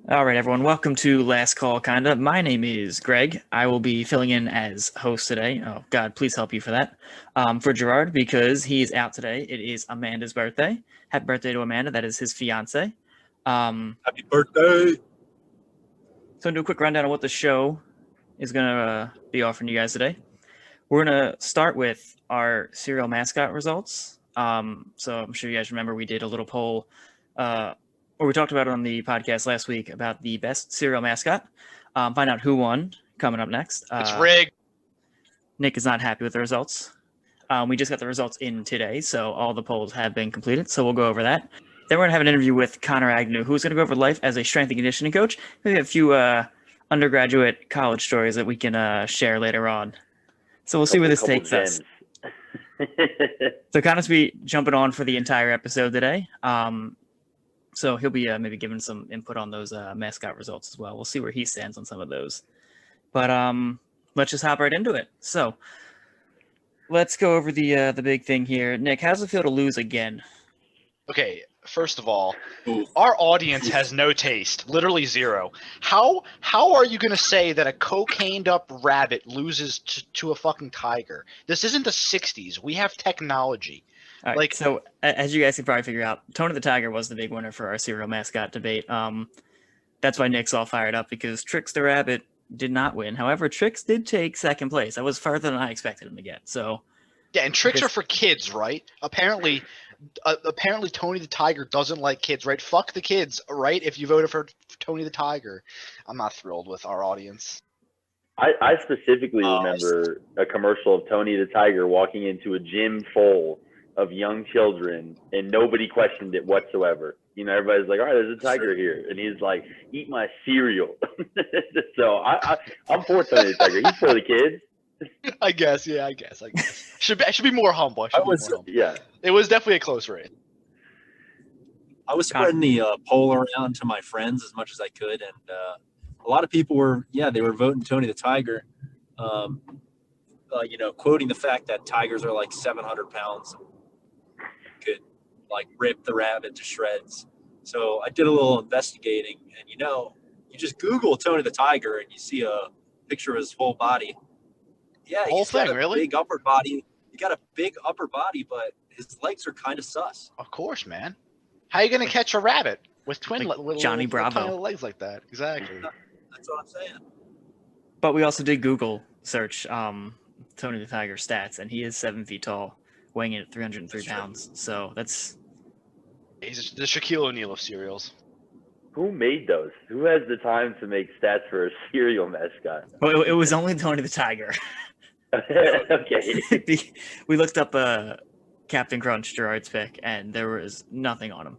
All right, everyone. Welcome to Last Call, kinda. My name is Greg. I will be filling in as host today. Oh, God, please help you for that. For Gerard, because he's out today. It is Amanda's birthday. Happy birthday to Amanda. That is his fiance. Happy birthday! So, do a quick rundown of what the show is going to be offering you guys today. We're going to start with our cereal mascot results. So, I'm sure you guys remember we did a little poll or we talked about it on the podcast last week about the best cereal mascot. Find out who won coming up next. It's rigged. Nick is not happy with the results. We just got the results in today, so all the polls have been completed. So we'll go over that. Then we're going to have an interview with Connor Agnew, who's going to go over life as a strength and conditioning coach. Maybe a few undergraduate college stories that we can share later on. So we'll see where this takes us. So Connor's be jumping on for the entire episode today. So he'll be maybe giving some input on those mascot results as well. We'll see where he stands on some of those. But let's just hop right into it. So let's go over the big thing here. Nick, how does it feel to lose again? Okay, first of all, our audience has no taste, literally zero. How are you going to say that a cocained up rabbit loses to a fucking tiger? This isn't the 60s. We have technology. All right, so as you guys can probably figure out, Tony the Tiger was the big winner for our cereal mascot debate. That's why Nick's all fired up, because Trix the Rabbit did not win. However, Trix did take second place. That was farther than I expected him to get. So yeah, and Tricks are for kids, right? Apparently Tony the Tiger doesn't like kids, right? Fuck the kids, right? If you voted for Tony the Tiger. I'm not thrilled with our audience. I specifically remember a commercial of Tony the Tiger walking into a gym full of young children, and nobody questioned it whatsoever. You know, everybody's like, all right, there's a tiger here. And he's like, eat my cereal. So I'm for Tony the Tiger. He's for the kids. I guess. I should be more humble. Yeah. It was definitely a close race. I was spreading the poll around to my friends as much as I could, and a lot of people were voting Tony the Tiger, quoting the fact that tigers are like 700 pounds and could like rip the rabbit to shreds. So I did a little investigating, and you just Google Tony the Tiger and you see a picture of his whole body. Yeah, whole thing, really? Big upper body. He got a big upper body, but his legs are kind of sus. Of course, man. How are you gonna catch a rabbit with twin little Johnny Bravo little legs like that? Exactly. That's what I'm saying. But we also did Google search Tony the Tiger stats, and he is 7 feet tall, weighing in at 303 pounds. So He's the Shaquille O'Neal of cereals. Who made those? Who has the time to make stats for a cereal mascot? Well, it was only Tony the Tiger. Okay. We looked up Captain Crunch, Gerard's pick, and there was nothing on him.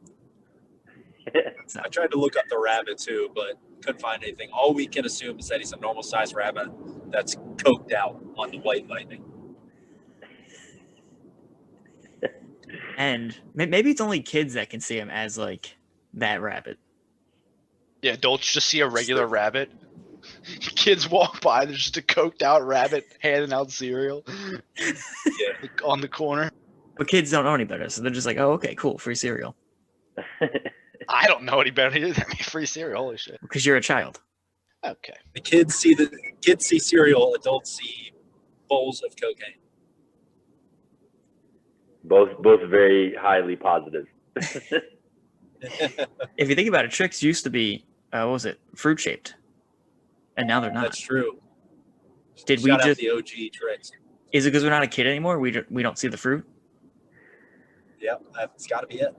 So. I tried to look up the rabbit too, but couldn't find anything. All we can assume is that he's a normal sized rabbit that's coked out on the White Lightning. And maybe it's only kids that can see him as like that rabbit. Yeah, adults just see a regular rabbit. Kids walk by, there's just a coked out rabbit handing out cereal. Yeah, on the corner. But kids don't know any better, so they're just like, "Oh, okay, cool, free cereal." I don't know any better than me. Free cereal, holy shit. Because you're a child. Okay. The kids see cereal. Adults see bowls of cocaine. Both very highly positive. If you think about it, Trix used to be fruit shaped, and now they're not. That's true. Did Shout we out just the OG Trix? Is it because we're not a kid anymore? We don't see the fruit. Yeah, that's got to be it.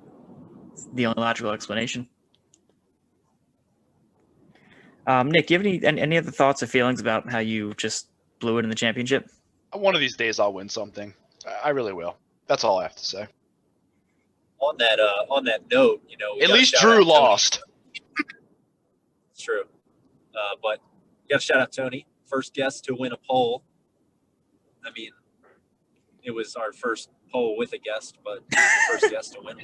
It's the only logical explanation. Nick, do you have any other thoughts or feelings about how you just blew it in the championship? One of these days I'll win something. I really will. That's all I have to say. On that note, at least Drew lost. It's true, but you got to shout out Tony, first guest to win a poll. I mean, it was our first poll with a guest, but first guest to win.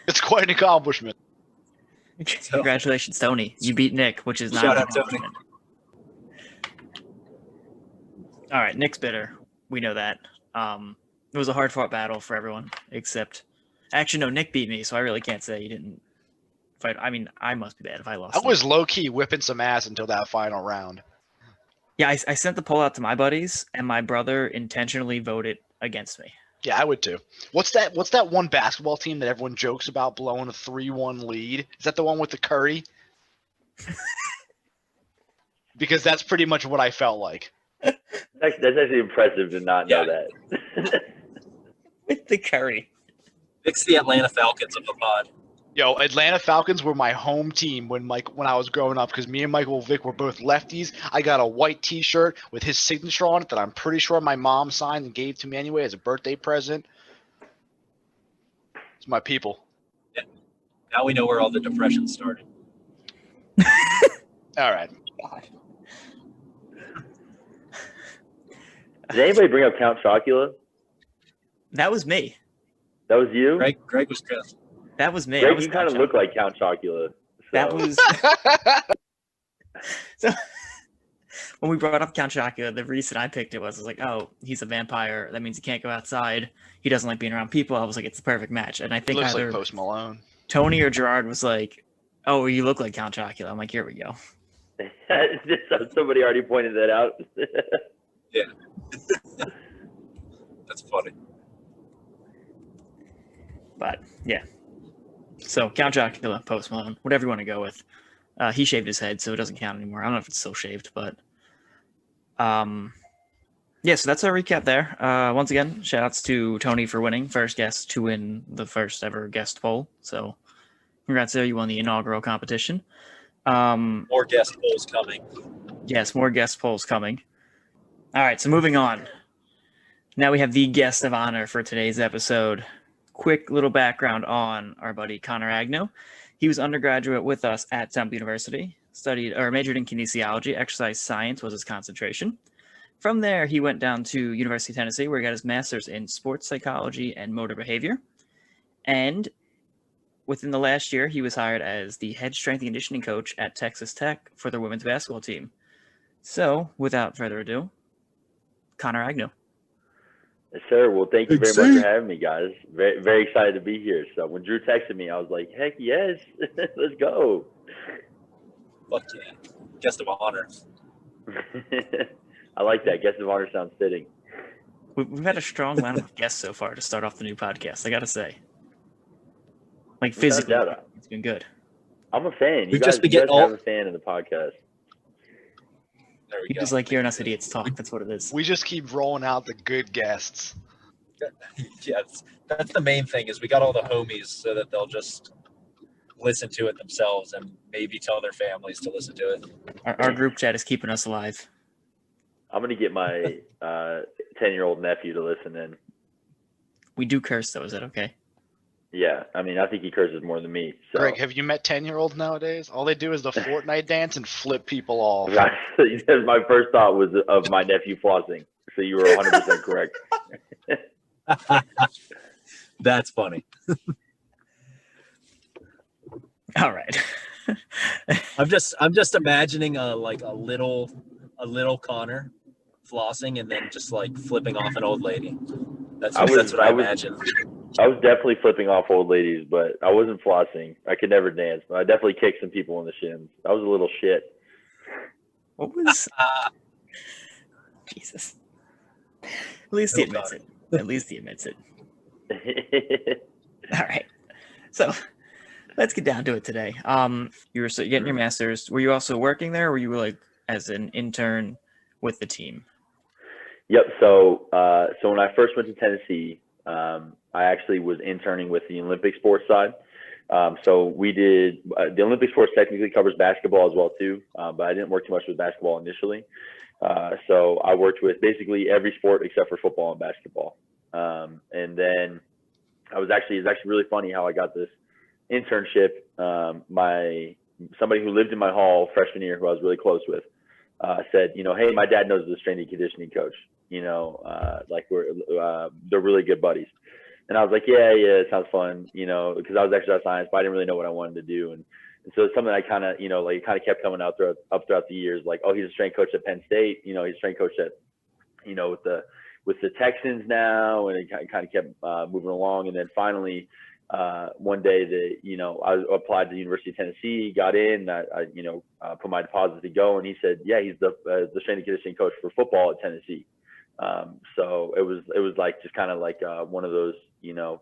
It's quite an accomplishment. Congratulations, Tony. You beat Nick, which is not shout an out Tony. All right, Nick's bitter. We know that. It was a hard-fought battle for everyone, except... Actually, no, Nick beat me, so I really can't say he didn't I mean, I must be bad if I lost. I was low key whipping some ass until that final round. Yeah, I sent the poll out to my buddies, and my brother intentionally voted against me. Yeah, I would too. What's that one basketball team that everyone jokes about blowing a 3-1 lead? Is that the one with the Curry? Because that's pretty much what I felt like. That's actually impressive to not know that. With the Curry. It's the Atlanta Falcons of the pod. Yo, Atlanta Falcons were my home team when I was growing up because me and Michael Vick were both lefties. I got a white T-shirt with his signature on it that I'm pretty sure my mom signed and gave to me anyway as a birthday present. It's my people. Yeah. Now we know where all the depression started. All right. God. Did anybody bring up Count Chocula? That was me. That was you? Greg was pissed. That was me. Greg, you kind of look like Count Chocula. So. That was so. When we brought up Count Chocula, the reason I picked it was like, oh, he's a vampire. That means he can't go outside. He doesn't like being around people. I was like, it's the perfect match. And I think Looks either like Post Malone. Tony or Gerard was like, oh, you look like Count Chocula. I'm like, here we go. Somebody already pointed that out. Yeah. That's funny. But yeah. So Count Chocula, Post Malone, whatever you want to go with. He shaved his head, so it doesn't count anymore. I don't know if it's still shaved, but yeah, so that's our recap there. Once again, shout outs to Tony for winning, first guest to win the first ever guest poll. So congrats there, you won the inaugural competition. More guest polls coming. Yes, more guest polls coming. All right, so moving on. Now we have the guest of honor for today's episode. Quick little background on our buddy Connor Agnew. He was undergraduate with us at Temple University, majored in kinesiology, exercise science was his concentration. From there, he went down to University of Tennessee, where he got his master's in sports psychology and motor behavior. And within the last year, he was hired as the head strength and conditioning coach at Texas Tech for their women's basketball team. So, without further ado, Connor Agnew. Yes, sir. Well, thank you very much for having me, guys. Very, very excited to be here. So when Drew texted me, I was like, heck yes, let's go. Fuck yeah. Guest of honor. I like that. Guest of honor sounds fitting. We've had a strong lineup of guests so far to start off the new podcast, I got to say. Like, physically, it's been good. I'm a fan. You guys have a fan in the podcast. There we You go. just like hearing us idiots talk. That's what it is. We just keep rolling out the good guests. Yeah, that's the main thing is we got all the homies so that they'll just listen to it themselves and maybe tell their families to listen to it. Our group chat is keeping us alive. I'm going to get my 10-year-old nephew to listen in. We do curse, though. Is that okay? Yeah. I mean, I think he curses more than me. So. Greg, have you met 10-year-olds nowadays? All they do is the Fortnite dance and flip people off. My first thought was of my nephew flossing. So you were 100% correct. That's funny. All right. I'm just imagining a little Connor flossing and then just like flipping off an old lady. That's what I imagine. I was definitely flipping off old ladies, but I wasn't flossing. I could never dance, but I definitely kicked some people in the shins. I was a little shit. What was? Jesus. At least he admits it. At least he admits it. All right. So let's get down to it today. You were getting your master's. Were you also working there, or were you like as an intern with the team? Yep. So when I first went to Tennessee, I actually was interning with the Olympic sports side. So we did the Olympic sports technically covers basketball as well too, but I didn't work too much with basketball initially. So I worked with basically every sport except for football and basketball. And then it's actually really funny how I got this internship. Somebody who lived in my hall freshman year, who I was really close with, said, hey, my dad knows the strength and conditioning coach. They're really good buddies. And I was like, yeah, it sounds fun, because I was exercise science, but I didn't really know what I wanted to do. And so it's something I kind of, it kept coming out throughout the years. Like, oh, he's a strength coach at Penn State. He's a strength coach at, with the Texans now. And it kind of kept moving along. And then finally, one day that, you know, I applied to the University of Tennessee, got in, I put my deposit to go, and he said, yeah, he's the strength and conditioning coach for football at Tennessee. So it was like just kind of like one of those, you know,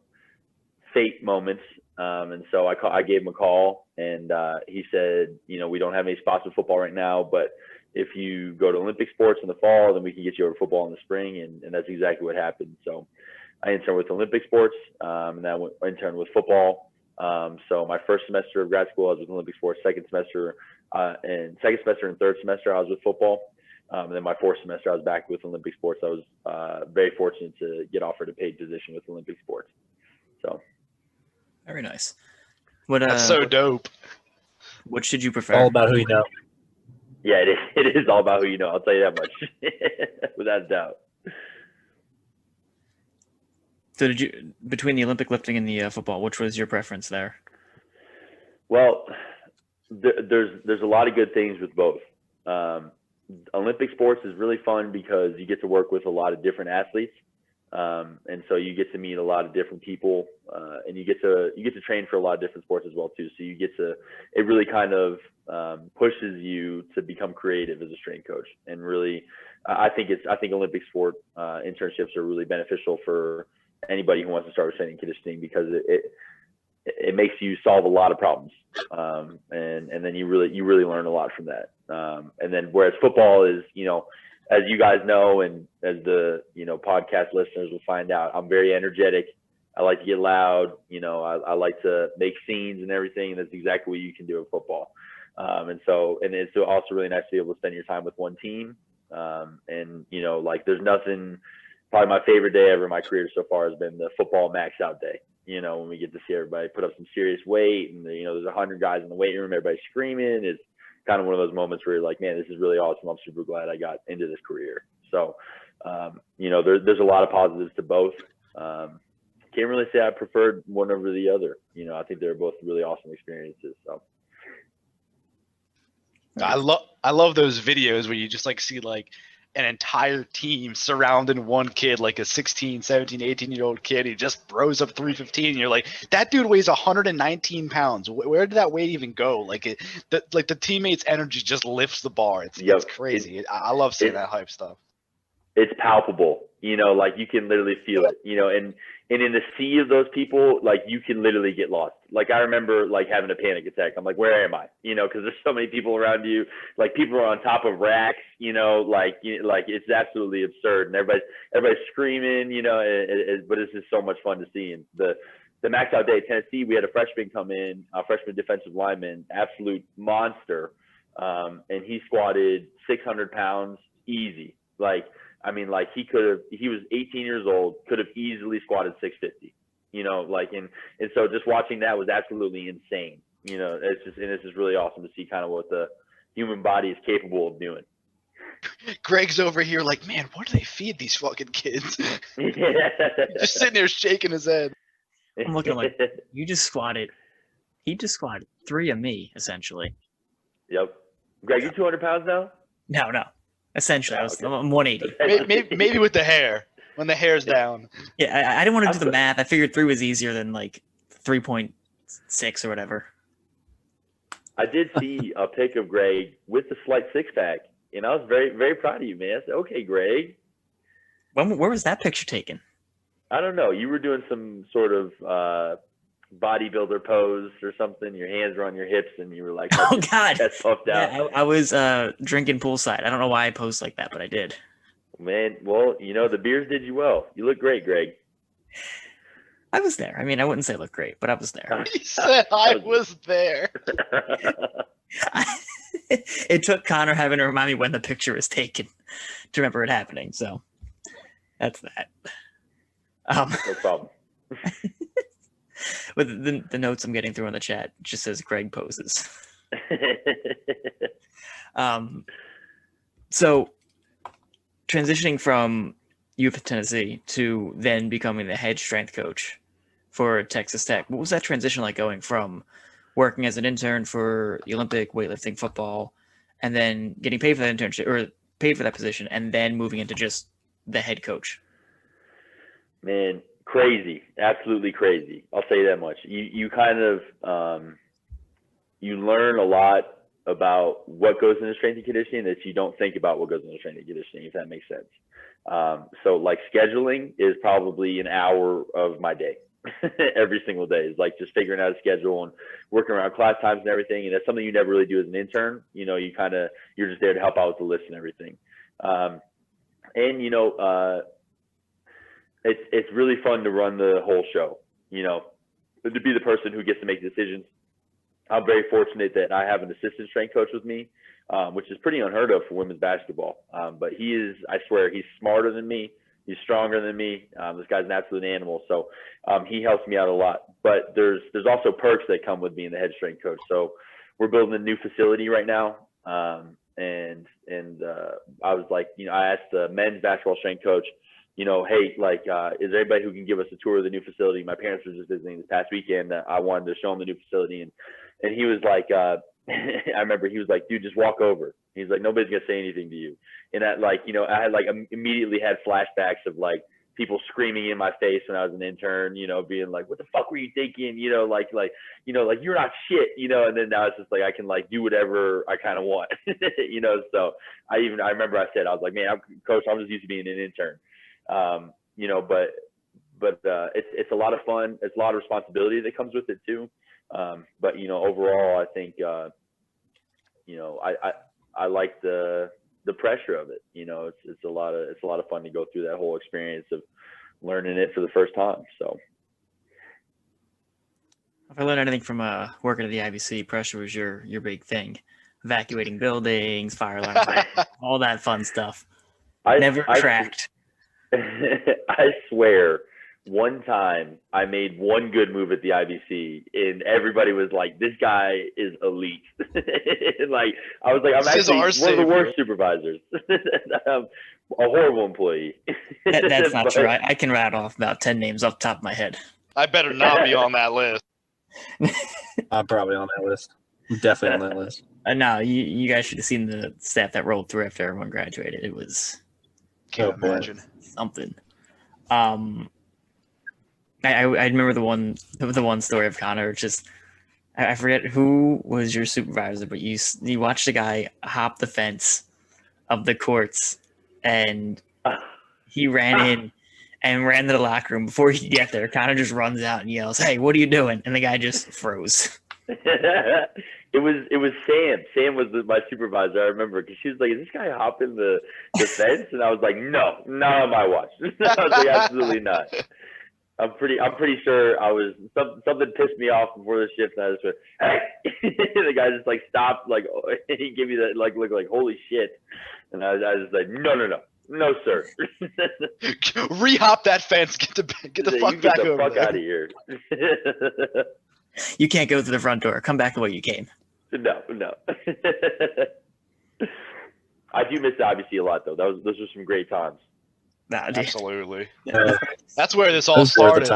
fate moments. And so I gave him a call, and he said, you know, we don't have any spots with football right now, but if you go to Olympic sports in the fall, then we can get you over football in the spring. And that's exactly what happened. So I interned with Olympic sports, and then I interned with football. So my first semester of grad school, I was with Olympic sports. Second semester and third semester, I was with football. And then my fourth semester, I was back with Olympic sports. I was very fortunate to get offered a paid position with Olympic sports. So Very nice. That's so dope. Which did you prefer? All about who you know. Yeah, it is all about who you know. I'll tell you that much, without a doubt. So did you, between the Olympic lifting and the football, which was your preference there? Well, there's a lot of good things with both. Olympic sports is really fun because you get to work with a lot of different athletes. And so you get to meet a lot of different people, and you get to train for a lot of different sports as well too. So it really kind of pushes you to become creative as a strength coach. And really, I think Olympic sport internships are really beneficial for anybody who wants to start with strength and conditioning, because it makes you solve a lot of problems, and then you really learn a lot from that. And then whereas football is, you know, as you guys know, and as the, you know, podcast listeners will find out, I'm very energetic. I like to get loud. You know, I like to make scenes and everything. And that's exactly what you can do in football. And it's also really nice to be able to spend your time with one team. And, you know, like there's nothing, probably my favorite day ever in my career so far has been the football max out day. You know, when we get to see everybody put up some serious weight, and, you know, there's 100 guys in the weight room, everybody's screaming. It's kind of one of those moments where you're like, man, this is really awesome. I'm super glad I got into this career. So, you know, there's a lot of positives to both. Can't really say I preferred one over the other. You know, I think they're both really awesome experiences. So I love those videos where you just like see like an entire team surrounding one kid, like a 16, 17, 18-year-old kid. He just throws up 315. And you're like, that dude weighs 119 pounds. Where did that weight even go? Like the teammates' energy just lifts the bar. It's crazy. I love seeing that hype stuff. It's palpable, you know, like you can literally feel it, you know, and in the sea of those people, like you can literally get lost. Like I remember like having a panic attack. I'm like, where am I? You know, because there's so many people around you. Like people are on top of racks, you know, like it's absolutely absurd, and everybody's screaming, you know. But it's just so much fun to see. And the max out day at Tennessee, we had a freshman come in, a freshman defensive lineman, absolute monster, and he squatted 600 pounds easy. Like, I mean, like he was 18 years old, could have easily squatted 650, you know, like, and so just watching that was absolutely insane. You know, it's just really awesome to see kind of what the human body is capable of doing. Greg's over here like, man, what do they feed these fucking kids? Just sitting there shaking his head. I'm looking like, he just squatted 3 of me, essentially. Yep. Greg, you 200 pounds now? No. Essentially, I'm 180. Maybe with the hair, when the hair's down. Yeah, I didn't want to do the math. I figured 3 was easier than like 3.6 or whatever. I did see a pic of Greg with the slight six-pack, and I was very, very proud of you, man. I said, okay, Greg. Where was that picture taken? I don't know. You were doing some sort of bodybuilder pose or something. Your hands were on your hips, and you were like, "Oh God, that's puffed out." Yeah, I was drinking poolside. I don't know why I posed like that, but I did. Man, well, you know, the beers did you well. You look great, Greg. I was there. I mean, I wouldn't say look great, but I was there. He said I was there. It took Connor having to remind me when the picture was taken to remember it happening. So that's that. No problem. But the notes I'm getting through in the chat just says Greg poses. So transitioning from youth at Tennessee to then becoming the head strength coach for Texas Tech, what was that transition like, going from working as an intern for the Olympic weightlifting football and then getting paid for that internship or paid for that position and then moving into just the head coach? Man, Crazy, absolutely crazy. I'll say that much. You kind of you learn a lot about what goes into strength and conditioning that you don't think about what goes into strength and conditioning, if that makes sense. So like scheduling is probably an hour of my day every single day, is like just figuring out a schedule and working around class times and everything. And that's something you never really do as an intern. You know, you're just there to help out with the list and everything. And you know, it's really fun to run the whole show, you know, to be the person who gets to make decisions. I'm very fortunate that I have an assistant strength coach with me, which is pretty unheard of for women's basketball. But he is, I swear, he's smarter than me. He's stronger than me. This guy's an absolute animal. So he helps me out a lot. But there's also perks that come with being the head strength coach. So we're building a new facility right now. And I was like, you know, I asked the men's basketball strength coach, you know, hey, like, is there anybody who can give us a tour of the new facility? My parents were just visiting this past weekend. I wanted to show them the new facility. And he was like, I remember he was like, dude, just walk over. He's like, nobody's going to say anything to you. And that, like, you know, I had like immediately had flashbacks of like people screaming in my face when I was an intern, you know, being like, what the fuck were you thinking? You know, like, you know, like you're not shit, you know, and then now it's just like, I can like do whatever I kind of want, you know? So I remember I said, I was like, man, coach, I'm just used to being an intern. You know, but it's a lot of fun. It's a lot of responsibility that comes with it too. But you know, overall, I think you know, I like the pressure of it. You know, it's a lot of fun to go through that whole experience of learning it for the first time. So if I learned anything from working at the IBC, pressure was your big thing. Evacuating buildings, fire alarms, all that fun stuff. Never cracked. I swear, one time I made one good move at the IBC, and everybody was like, "This guy is elite." And like, I was like, "I'm actually one of the worst supervisors. I'm a horrible employee." That's not true. I can rattle off about 10 names off the top of my head. I better not be on that list. I'm probably on that list. I'm definitely on that list. No, you guys should have seen the staff that rolled through after everyone graduated. It was Can't imagine something. I remember the one story of Connor. Just I forget who was your supervisor, but you watched a guy hop the fence of the courts, and he ran in and ran to the locker room. Before he could get there, Connor just runs out and yells, "Hey, what are you doing?" And the guy just froze. It was Sam. Sam was my supervisor. I remember because she was like, "Is this guy hopping the fence?" And I was like, "No, not on my watch." I was like, "Absolutely not." I'm pretty sure I was something pissed me off before the shift, and I just went, "Hey!" The guy just like stopped, like he gave me that like look like holy shit, and I was like, "No, sir." Rehop that fence. Get the fuck back over there. Fuck out of here. You can't go through the front door. Come back the way you came. No. I do miss the IBC a lot, though. Those were some great times. Nah, dude. Absolutely. That's where this all started.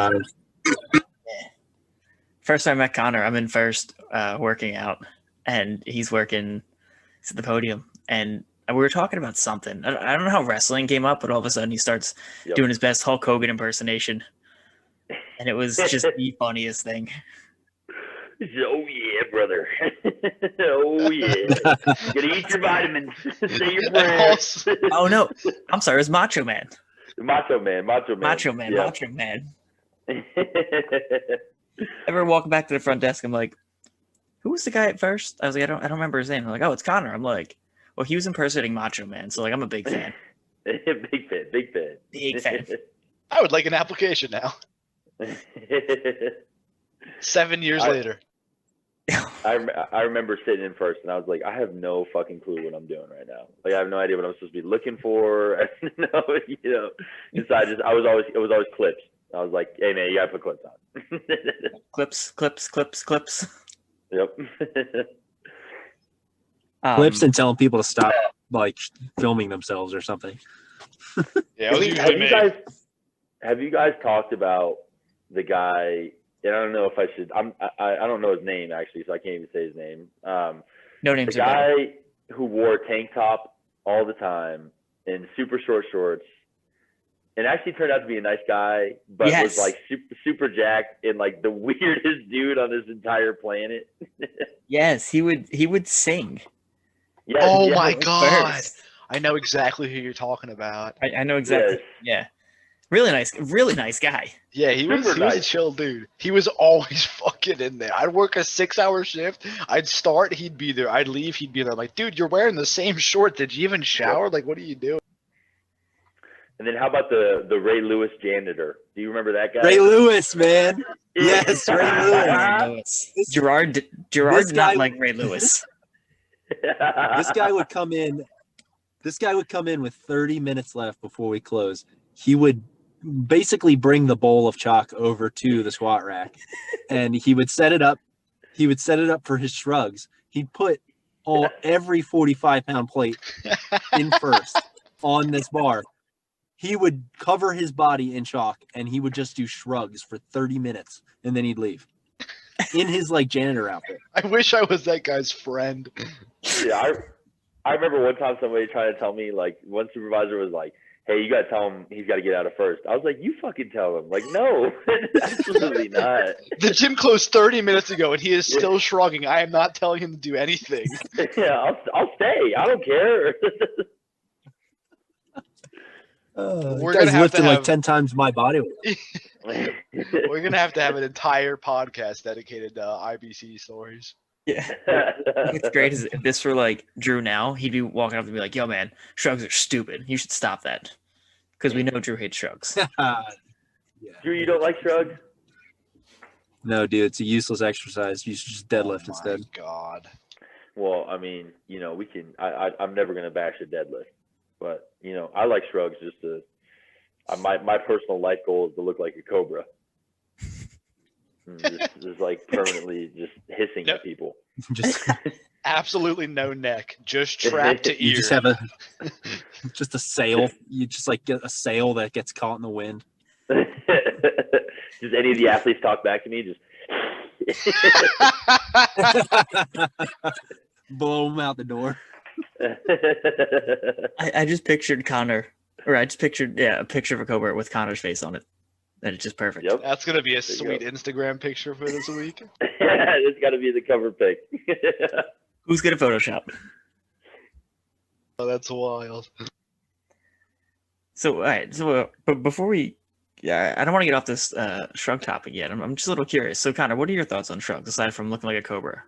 First time I met Connor, I'm in first working out, and he's at the podium, and we were talking about something. I don't know how wrestling came up, but all of a sudden he starts doing his best Hulk Hogan impersonation, and it was just the funniest thing. Oh yeah, brother. Oh yeah. Gotta eat your vitamins. Say your prayers. Oh no, I'm sorry. It was Macho Man. Macho Man. Ever walking back to the front desk, I'm like, who was the guy at first? I was like, I don't remember his name. I'm like, oh, it's Connor. I'm like, well, he was impersonating Macho Man, so like, I'm a big fan. Big fan. I would like an application now. 7 years later. I remember sitting in first, and I was like, I have no fucking clue what I'm doing right now. Like, I have no idea what I'm supposed to be looking for. You know. And so it was always clips. I was like, hey man, you gotta put clips on. Clips. Yep. Clips and telling people to stop like filming themselves or something. Yeah, it was usually me. Have you guys talked about the guy? And I don't know if I should. I don't know his name actually, so I can't even say his name. No names. The guy who wore a tank top all the time and super short shorts, and actually turned out to be a nice guy, but was like super jacked and like the weirdest dude on this entire planet. Yes, he would sing. Yes, Oh yes. my god! First. I know exactly who you're talking about. I know exactly. Yes. Yeah, really nice guy. Yeah, he was a nice. chill dude. He was always fucking in there. I'd work a 6-hour shift. I'd start, he'd be there. I'd leave, he'd be there. I'm like, dude, you're wearing the same short. Did you even shower? Like, what are you doing? And then how about the Ray Lewis janitor? Do you remember that guy? Ray Lewis, man. Yes, Ray Lewis. Ray Lewis. Gerard did not like Ray Lewis. This guy would come in. This guy would come in with 30 minutes left before we close. He would basically bring the bowl of chalk over to the squat rack, and he would set it up. He would set it up for his shrugs. He'd put every 45-pound plate in first on this bar. He would cover his body in chalk, and he would just do shrugs for 30 minutes, and then he'd leave in his like janitor outfit. I wish I was that guy's friend. Yeah, I remember one time somebody trying to tell me, like, one supervisor was like, hey, you got to tell him he's got to get out of first. I was like, you fucking tell him. Like, no, absolutely not. The gym closed 30 minutes ago, and he is still shrugging. I am not telling him to do anything. Yeah, I'll stay. I don't care. We're guy's gonna have lifting to like have- 10 times my body weight. We're going to have an entire podcast dedicated to IBC stories. Yeah. What's great is if this were like Drew now, he'd be walking up and be like, yo, man, shrugs are stupid. You should stop that. Because we know Drew hates shrugs. Yeah. Drew, you don't like shrugs? No, dude, it's a useless exercise. You should just deadlift instead. Oh my God. Well, I mean, you know, we can. I'm never gonna bash a deadlift, but you know, I like shrugs just to. My personal life goal is to look like a cobra. Just like permanently just hissing at people. Just Absolutely no neck, just trapped to ear. you just have just a sail. You just like get a sail that gets caught in the wind. Does any of the athletes talk back to me? Just Blow them out the door. I just pictured Connor, or I just pictured, a picture of a cobra with Connor's face on it. And it's just perfect. Yep. That's gonna be a you sweet go. Instagram picture for this week. It's got to be the cover pic. Who's good at Photoshop? Oh, that's wild. So, all right. So, but before we, I don't want to get off this shrug topic yet. I'm just a little curious. So, Connor, what are your thoughts on shrugs aside from looking like a cobra?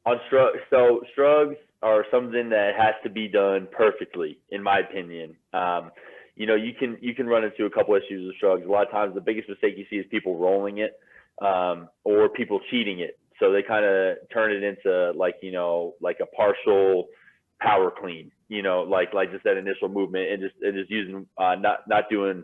On shrugs are something that has to be done perfectly, in my opinion. You know, you can run into a couple issues with shrugs. A lot of times, the biggest mistake you see is people rolling it, or people cheating it. So they kind of turn it into like, you know, like a partial power clean. You know, like just that initial movement and just using not doing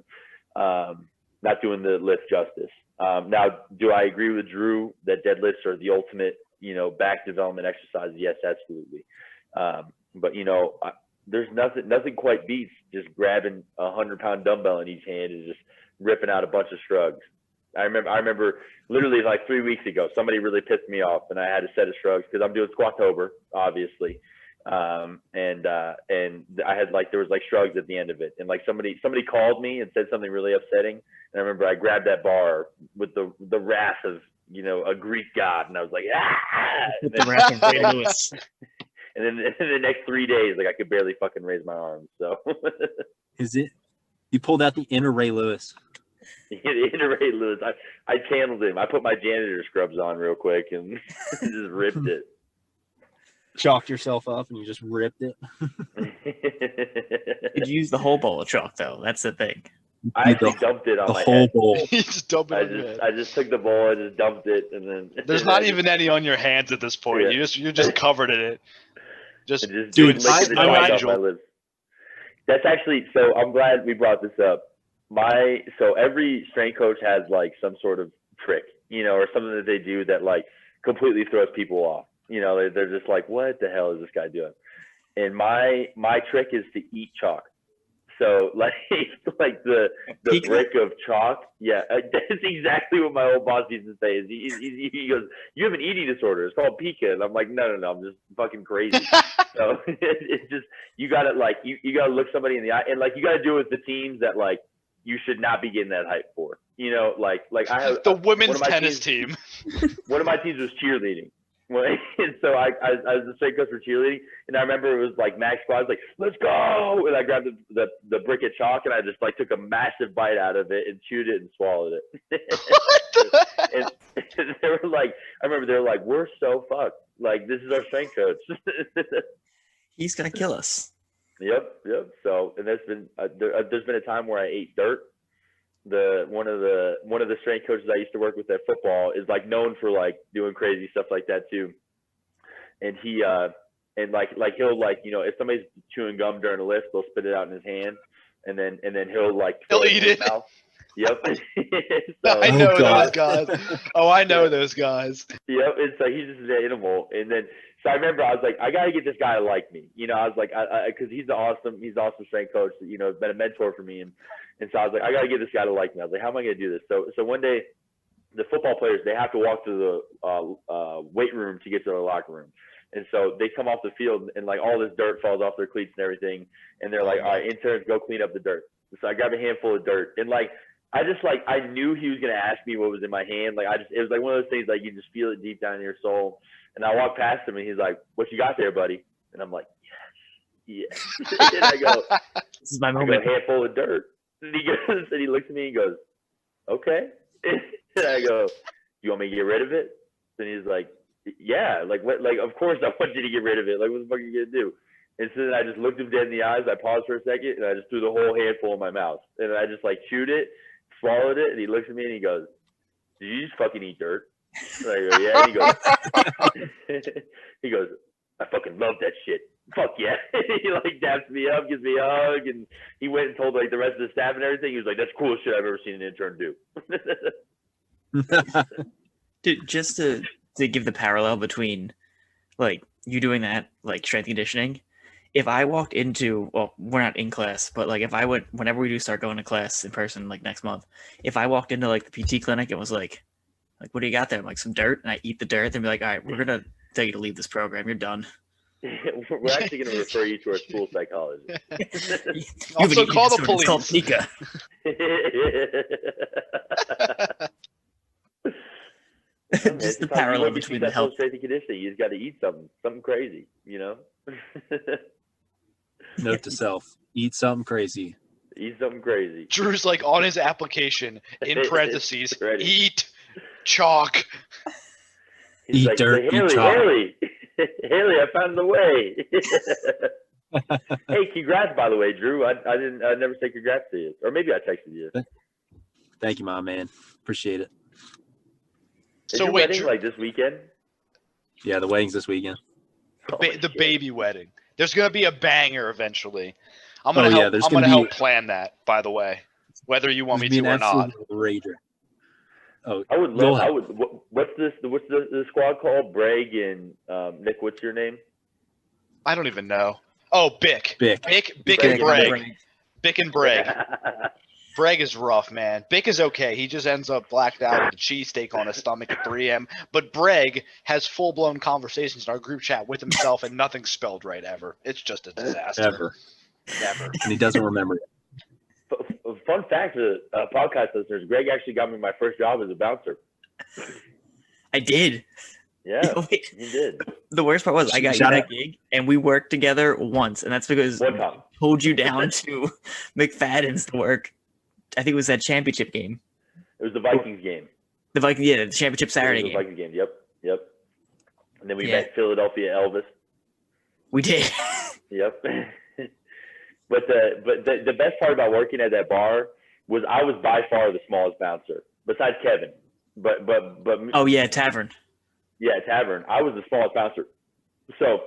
the lift justice. Now, do I agree with Drew that deadlifts are the ultimate, you know, back development exercise? Yes, absolutely. But you know, there's nothing quite beats just grabbing a 100-pound dumbbell in each hand and just ripping out a bunch of shrugs. I remember literally like 3 weeks ago, somebody really pissed me off, and I had a set of shrugs because I'm doing Squattober, obviously. And I had like, there was like shrugs at the end of it, and like somebody called me and said something really upsetting, and I remember I grabbed that bar with the wrath of, you know, a Greek god, and I was like, ah! And The wrath of Ray Lewis. and then in the next 3 days, like I could barely fucking raise my arms. So Is it? You pulled out the inner Ray Lewis. inner Ray Lewis, I channeled him. I put my janitor scrubs on real quick and just ripped it. Chalked yourself up and you just ripped it. Did you use the whole bowl of chalk though? That's the thing. I actually dumped it on The my whole head. bowl. You just dump it in your head. I just took the bowl, I just dumped it, and then There's not even any on your hands at this point. Yeah. You're just covered in it. Just dude, Dude, licking the I- dog off my lips. That's actually, so I'm glad we brought this up. So every strength coach has like some sort of trick, you know, or something that they do that like completely throws people off. You know, they're just like, what the hell is this guy doing? And my trick is to eat chalk. So like the Pika? brick of chalk. Yeah, that's exactly what my old boss used to say. Is he goes, you have an eating disorder. It's called Pika. And I'm like, no, I'm just fucking crazy. So it's just, you gotta like, you gotta look somebody in the eye, and like you gotta do it with the teams that like, you should not be getting that hype for. You know, like I have the women's tennis team. One of my teams was cheerleading. And so I was the straight coach for cheerleading, and I remember it was like max squad. I was like, "Let's go!" And I grabbed the brick of chalk, and I just like took a massive bite out of it and chewed it and swallowed it. and they were like, I remember they were like, "We're so fucked. Like this is our strength coach. He's gonna kill us." Yep. So, and there's been a time where I ate dirt. One of the strength coaches I used to work with at football is like known for like doing crazy stuff like that too. And he and like he'll like, you know, if somebody's chewing gum during a lift, they'll spit it out in his hand, and then he'll eat it. Mouth. Yep. So, I know those guys. Oh, I know those guys. Yep. And so he's just an animal. And then so I remember I was like, I gotta get this guy to like me. You know, I was like, because he's awesome strength coach. You know, been a mentor for me. And so I was like, I got to get this guy to like me. I was like, how am I going to do this? So one day, the football players, they have to walk to the weight room to get to their locker room. And so they come off the field, and like all this dirt falls off their cleats and everything. And they're like, all right, interns, go clean up the dirt. So I grabbed a handful of dirt. And like, I knew he was going to ask me what was in my hand. Like, it was like one of those things, like you just feel it deep down in your soul. And I walked past him, and he's like, what you got there, buddy? And I'm like, yes. And I go, this is my moment. A handful of dirt. And he goes, and he looks at me and goes, okay. And I go, you want me to get rid of it? And he's like, yeah, like what? Like, of course I want you to get rid of it. Like, what the fuck are you gonna do? And so then I just looked him dead in the eyes. I paused for a second, and I just threw the whole handful in my mouth. And I just like chewed it, swallowed it, and he looks at me and he goes, did you just fucking eat dirt? And I go, yeah. And he goes, I fucking love that shit. Fuck yeah. He like daps me up, gives me a hug, and he went and told like the rest of the staff and everything. He was like, that's the coolest shit I've ever seen an intern do. Dude, just to give the parallel between like you doing that, like strength conditioning, if I walked into, well, we're not in class, but like if I went, whenever we do start going to class in person, like next month, if I walked into like the PT clinic and was like, what do you got there? I'm like, some dirt, and I eat the dirt, then be like, all right, we're going to tell you to leave this program. You're done. We're actually going to refer you to our school psychologist. Also call the police. It's called Nika. Just the parallel between the health. Strength and conditioning. You just got to eat something crazy, you know? Note to self, eat something crazy. Eat something crazy. Drew's like on his application, in parentheses, eat chalk. He's eat dirt, eat chalk. Haley, I found the way. Hey, congrats, by the way, Drew. I never say congrats to you. Or maybe I texted you. Thank you, my man. Appreciate it. Is your wedding like this weekend? Yeah, the wedding's this weekend. The baby wedding. There's gonna be a banger eventually. I'm gonna help plan that. By the way, whether you want me to or not. Rager. Oh, I would love. What's the squad called? Bragg and Nick. What's your name? I don't even know. Oh, Bick and Bragg. Bick and Bragg. Bragg is rough, man. Bick is okay. He just ends up blacked out with a cheesesteak on his stomach at 3 a.m. But Bragg has full-blown conversations in our group chat with himself, and nothing's spelled right ever. It's just a disaster. Never. And he doesn't remember it. Fun fact to podcast listeners, Greg actually got me my first job as a bouncer. I did. Yeah, you did. The worst part was I got you that gig, and we worked together once, and that's because I pulled you down to McFadden's to work. I think it was that championship game. It was the Vikings game. The championship Saturday game. The Vikings game. Yep. And then we met Philadelphia Elvis. We did. Yep. But the best part about working at that bar was I was by far the smallest bouncer, besides Kevin. But oh yeah, Tavern. Yeah, Tavern. I was the smallest bouncer. So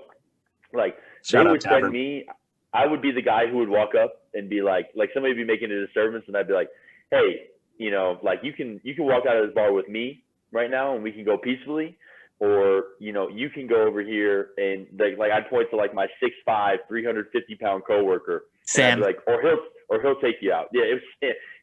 like they would send me. I would be the guy who would walk up and be like somebody would be making a disturbance, and I'd be like, hey, you know, like you can walk out of this bar with me right now, and we can go peacefully, or you know, you can go over here and like I'd point to like my 6'5", 350-pound coworker, Sam, like, or he'll take you out. Yeah,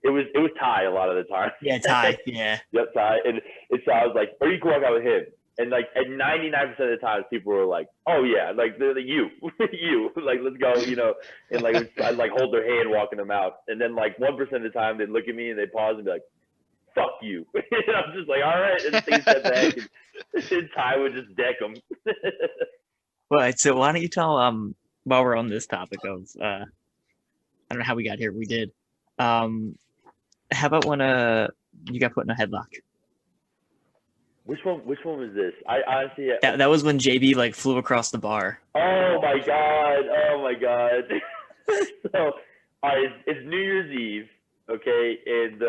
it was Ty a lot of the time. Yeah, Ty. Yeah. Yep, Ty, and so I was like, or you can walk out with him. And like at 99% of the times, people were like, "Oh yeah, like they're you, you, like let's go," you know. And like I'd like hold their hand walking them out, and then like 1% of the time they'd look at me and they'd pause and be like, "Fuck you," and I'm just like, "All right," and take a step back, and Ty would just deck them. All right, so why don't you tell while we're on this topic of I don't know how we got here, we did. How about when you got put in a headlock? Which one was this? I honestly That was when JB like flew across the bar. Oh my god. So it's New Year's Eve, okay, and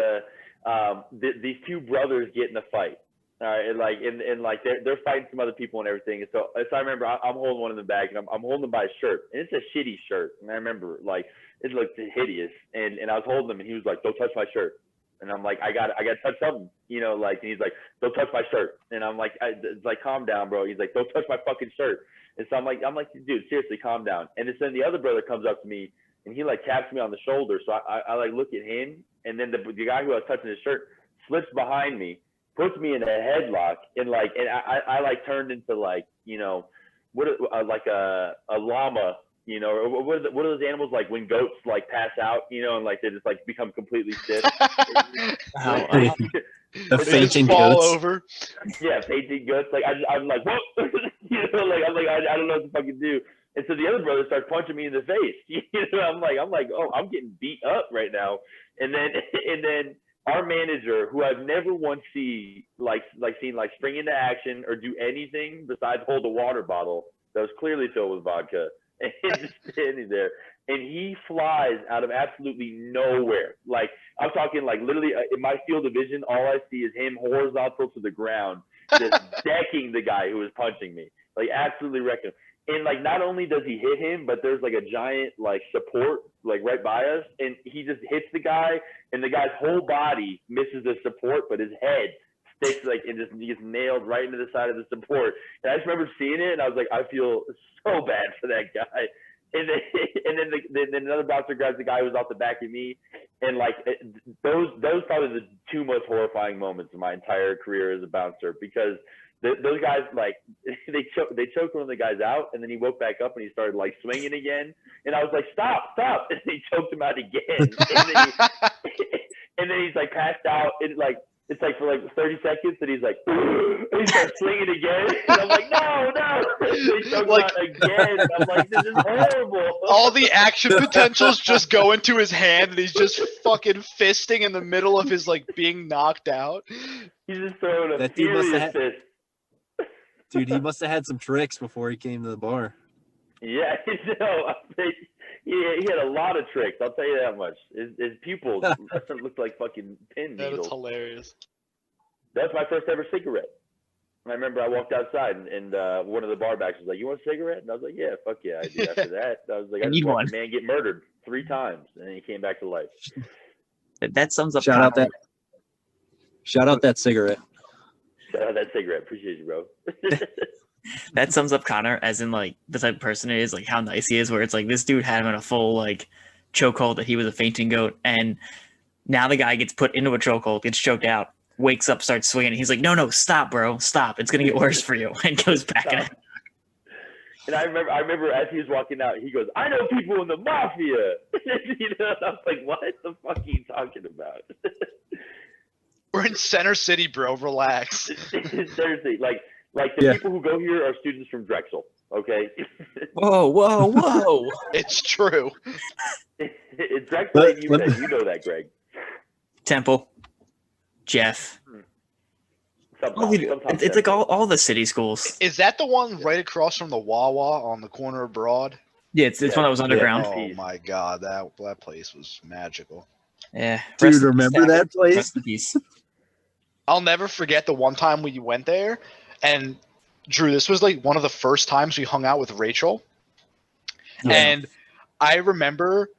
these two brothers get in a fight. All right, and like they're fighting some other people and everything. And so I remember I'm holding one in the bag, and I'm holding him by his shirt, and it's a shitty shirt. And I remember like it looked hideous, and I was holding him, and he was like, "Don't touch my shirt." And I'm like, I got to touch something, you know, like, and he's like, "Don't touch my shirt." And I'm like, it's like, calm down, bro. He's like, "Don't touch my fucking shirt." And so I'm like, dude, seriously, calm down. And then the other brother comes up to me and he like taps me on the shoulder. So I like look at him, and then the guy who I was touching his shirt slips behind me, puts me in a headlock, and I like turned into like, you know, like a llama. You know, or what are those animals like when goats like pass out, you know, and like they just like become completely stiff? The fainting fall goats. over. Yeah, fainting goats. Like I'm like, whoa, you know, like I'm like I don't know what to fucking do. And so the other brother starts punching me in the face. You know, I'm like, oh, I'm getting beat up right now. And then our manager, who I've never once seen like spring into action or do anything besides hold a water bottle that was clearly filled with vodka. And he's just standing there, and he flies out of absolutely nowhere. Like, I'm talking like literally in my field of vision, all I see is him horizontal to the ground, just decking the guy who was punching me, like absolutely wrecking him. And like, not only does he hit him, but there's like a giant like support like right by us, and he just hits the guy, and the guy's whole body misses the support, but his head sticks like and just gets nailed right into the side of the support. And I just remember seeing it, and I was like, I feel so bad for that guy. And then another bouncer grabs the guy who was off the back of me, and like those probably the two most horrifying moments of my entire career as a bouncer, because those guys like they choked one of the guys out, and then he woke back up and he started like swinging again, and I was like, stop, and they choked him out again, and then he's like passed out, and like. It's like for like 30 seconds, and he's like, and he starts swinging again. And I'm like, no. They choke like, out again. I'm like, this is horrible. All the action potentials just go into his hand, and he's just fucking fisting in the middle of his like being knocked out. He's just throwing a furious fist. Dude, he must have had some tricks before he came to the bar. Yeah, no, he had a lot of tricks. I'll tell you that much. His pupils looked like fucking pin needles. That's hilarious. That's my first ever cigarette. I remember I walked outside, and one of the barbacks was like, "You want a cigarette?" And I was like, "Yeah, fuck yeah, I do." After that, I was like, "I just watched a man get murdered 3 times, and then he came back to life." That sums up. Shout out that cigarette. Shout out that cigarette. Appreciate you, bro. That sums up Connor as in like the type of person he is, like how nice he is, where it's like this dude had him in a full like chokehold that he was a fainting goat, and now the guy gets put into a chokehold, gets choked out, wakes up, starts swinging, and he's like, no, stop, bro, stop, it's gonna get worse for you, and goes back in. And I remember as he was walking out, he goes, "I know people in the mafia." You know, I was like, what the fuck are you talking about? We're in Center City, bro. Relax. Seriously, like the people who go here are students from Drexel, okay? Whoa. It's true. It's Drexel and UTEP. You know that, Greg. Temple. Jeff. It's like all the city schools. Is that the one right across from the Wawa on the corner of Broad? Yeah, it's one that was underground. Oh my god, that place was magical. Yeah. Dude, remember that place? Rest in peace. I'll never forget the one time we went there. And Drew, this was like one of the first times we hung out with Rachel. Yeah. And I remember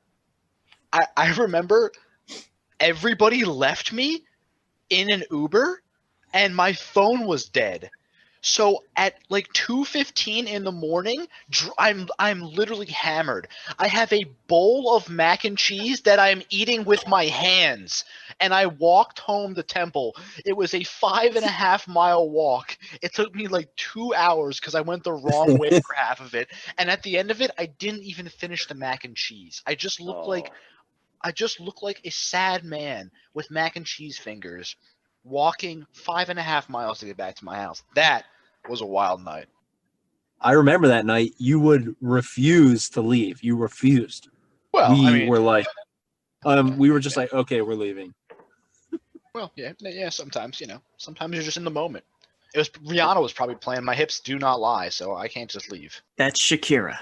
everybody left me in an Uber and my phone was dead. So at like 2:15 in the morning, I'm literally hammered. I have a bowl of mac and cheese that I'm eating with my hands, and I walked home to Temple. It was a 5.5-mile walk. It took me like 2 hours because I went the wrong way for half of it, and at the end of it, I didn't even finish the mac and cheese. I just looked like a sad man with mac and cheese fingers, walking 5.5 miles to get back to my house. That was a wild night. I remember that night. You would refuse to leave. You refused. Well, We were like, we were just like, okay, we're leaving. Well, yeah. Sometimes, sometimes you're just in the moment. Rihanna was probably playing "My Hips Do Not Lie," so I can't just leave. That's Shakira.